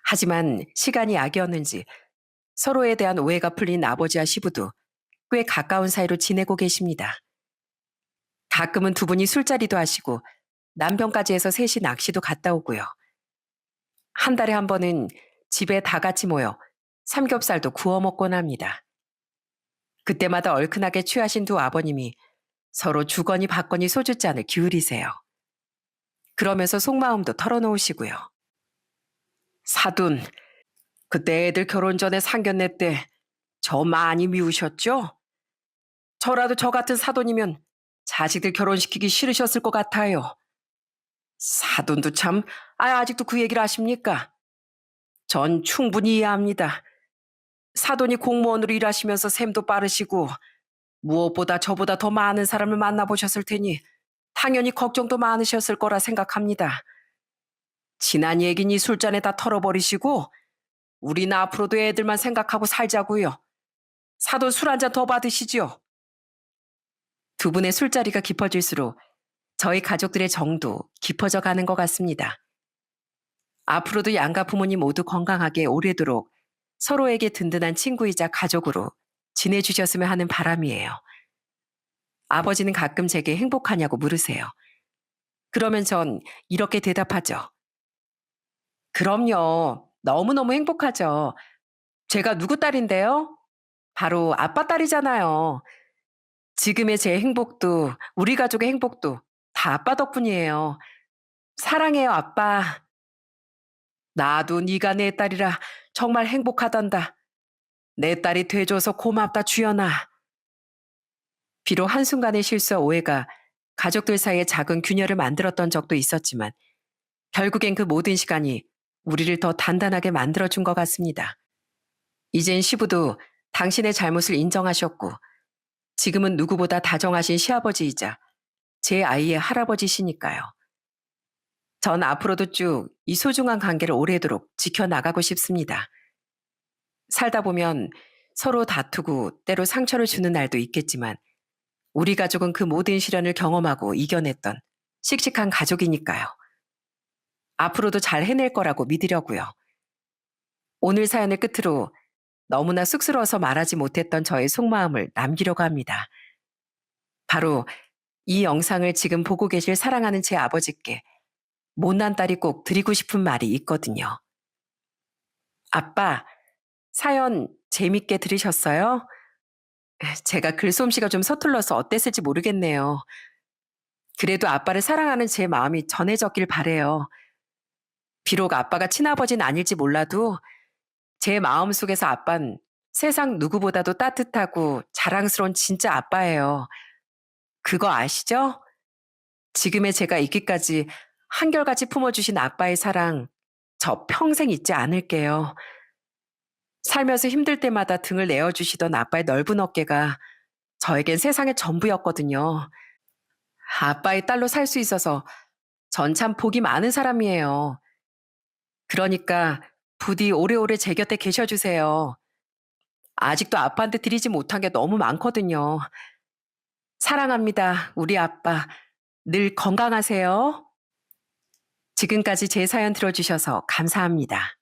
하지만 시간이 약이었는지 서로에 대한 오해가 풀린 아버지와 시부도 꽤 가까운 사이로 지내고 계십니다. 가끔은 두 분이 술자리도 하시고 남편까지 해서 셋이 낚시도 갔다 오고요. 한 달에 한 번은 집에 다 같이 모여 삼겹살도 구워 먹곤 합니다. 그때마다 얼큰하게 취하신 두 아버님이 서로 주거니 받거니 소주잔을 기울이세요. 그러면서 속마음도 털어놓으시고요. 사돈, 그때 애들 결혼 전에 상견례 때 저 많이 미우셨죠? 저라도 저 같은 사돈이면 자식들 결혼시키기 싫으셨을 것 같아요. 사돈도 참, 아직도 그 얘기를 하십니까? 전 충분히 이해합니다. 사돈이 공무원으로 일하시면서 셈도 빠르시고 무엇보다 저보다 더 많은 사람을 만나보셨을 테니 당연히 걱정도 많으셨을 거라 생각합니다. 지난 얘기니 술잔에 다 털어버리시고 우리는 앞으로도 애들만 생각하고 살자고요. 사돈 술 한 잔 더 받으시지요. 두 분의 술자리가 깊어질수록 저희 가족들의 정도 깊어져 가는 것 같습니다. 앞으로도 양가 부모님 모두 건강하게 오래도록 서로에게 든든한 친구이자 가족으로 지내주셨으면 하는 바람이에요. 아버지는 가끔 제게 행복하냐고 물으세요. 그러면 전 이렇게 대답하죠. 그럼요. 너무너무 행복하죠. 제가 누구 딸인데요? 바로 아빠 딸이잖아요. 지금의 제 행복도 우리 가족의 행복도 다 아빠 덕분이에요. 사랑해요, 아빠. 나도 네가 내 딸이라 정말 행복하단다. 내 딸이 돼줘서 고맙다 주연아. 비록 한순간의 실수와 오해가 가족들 사이에 작은 균열을 만들었던 적도 있었지만 결국엔 그 모든 시간이 우리를 더 단단하게 만들어준 것 같습니다. 이젠 시부도 당신의 잘못을 인정하셨고 지금은 누구보다 다정하신 시아버지이자 제 아이의 할아버지시니까요. 전 앞으로도 쭉 이 소중한 관계를 오래도록 지켜나가고 싶습니다. 살다 보면 서로 다투고 때로 상처를 주는 날도 있겠지만 우리 가족은 그 모든 시련을 경험하고 이겨냈던 씩씩한 가족이니까요. 앞으로도 잘 해낼 거라고 믿으려고요. 오늘 사연을 끝으로 너무나 쑥스러워서 말하지 못했던 저의 속마음을 남기려고 합니다. 바로 이 영상을 지금 보고 계실 사랑하는 제 아버지께 못난 딸이 꼭 드리고 싶은 말이 있거든요. 아빠, 사연 재밌게 들으셨어요? 제가 글솜씨가 좀 서툴러서 어땠을지 모르겠네요. 그래도 아빠를 사랑하는 제 마음이 전해졌길 바래요. 비록 아빠가 친아버지는 아닐지 몰라도 제 마음속에서 아빤 세상 누구보다도 따뜻하고 자랑스러운 진짜 아빠예요. 그거 아시죠? 지금의 제가 있기까지 한결같이 품어주신 아빠의 사랑, 저 평생 잊지 않을게요. 살면서 힘들 때마다 등을 내어주시던 아빠의 넓은 어깨가 저에겐 세상의 전부였거든요. 아빠의 딸로 살 수 있어서 전 참 복이 많은 사람이에요. 그러니까 부디 오래오래 제 곁에 계셔주세요. 아직도 아빠한테 드리지 못한 게 너무 많거든요. 사랑합니다, 우리 아빠. 늘 건강하세요. 지금까지 제 사연 들어주셔서 감사합니다.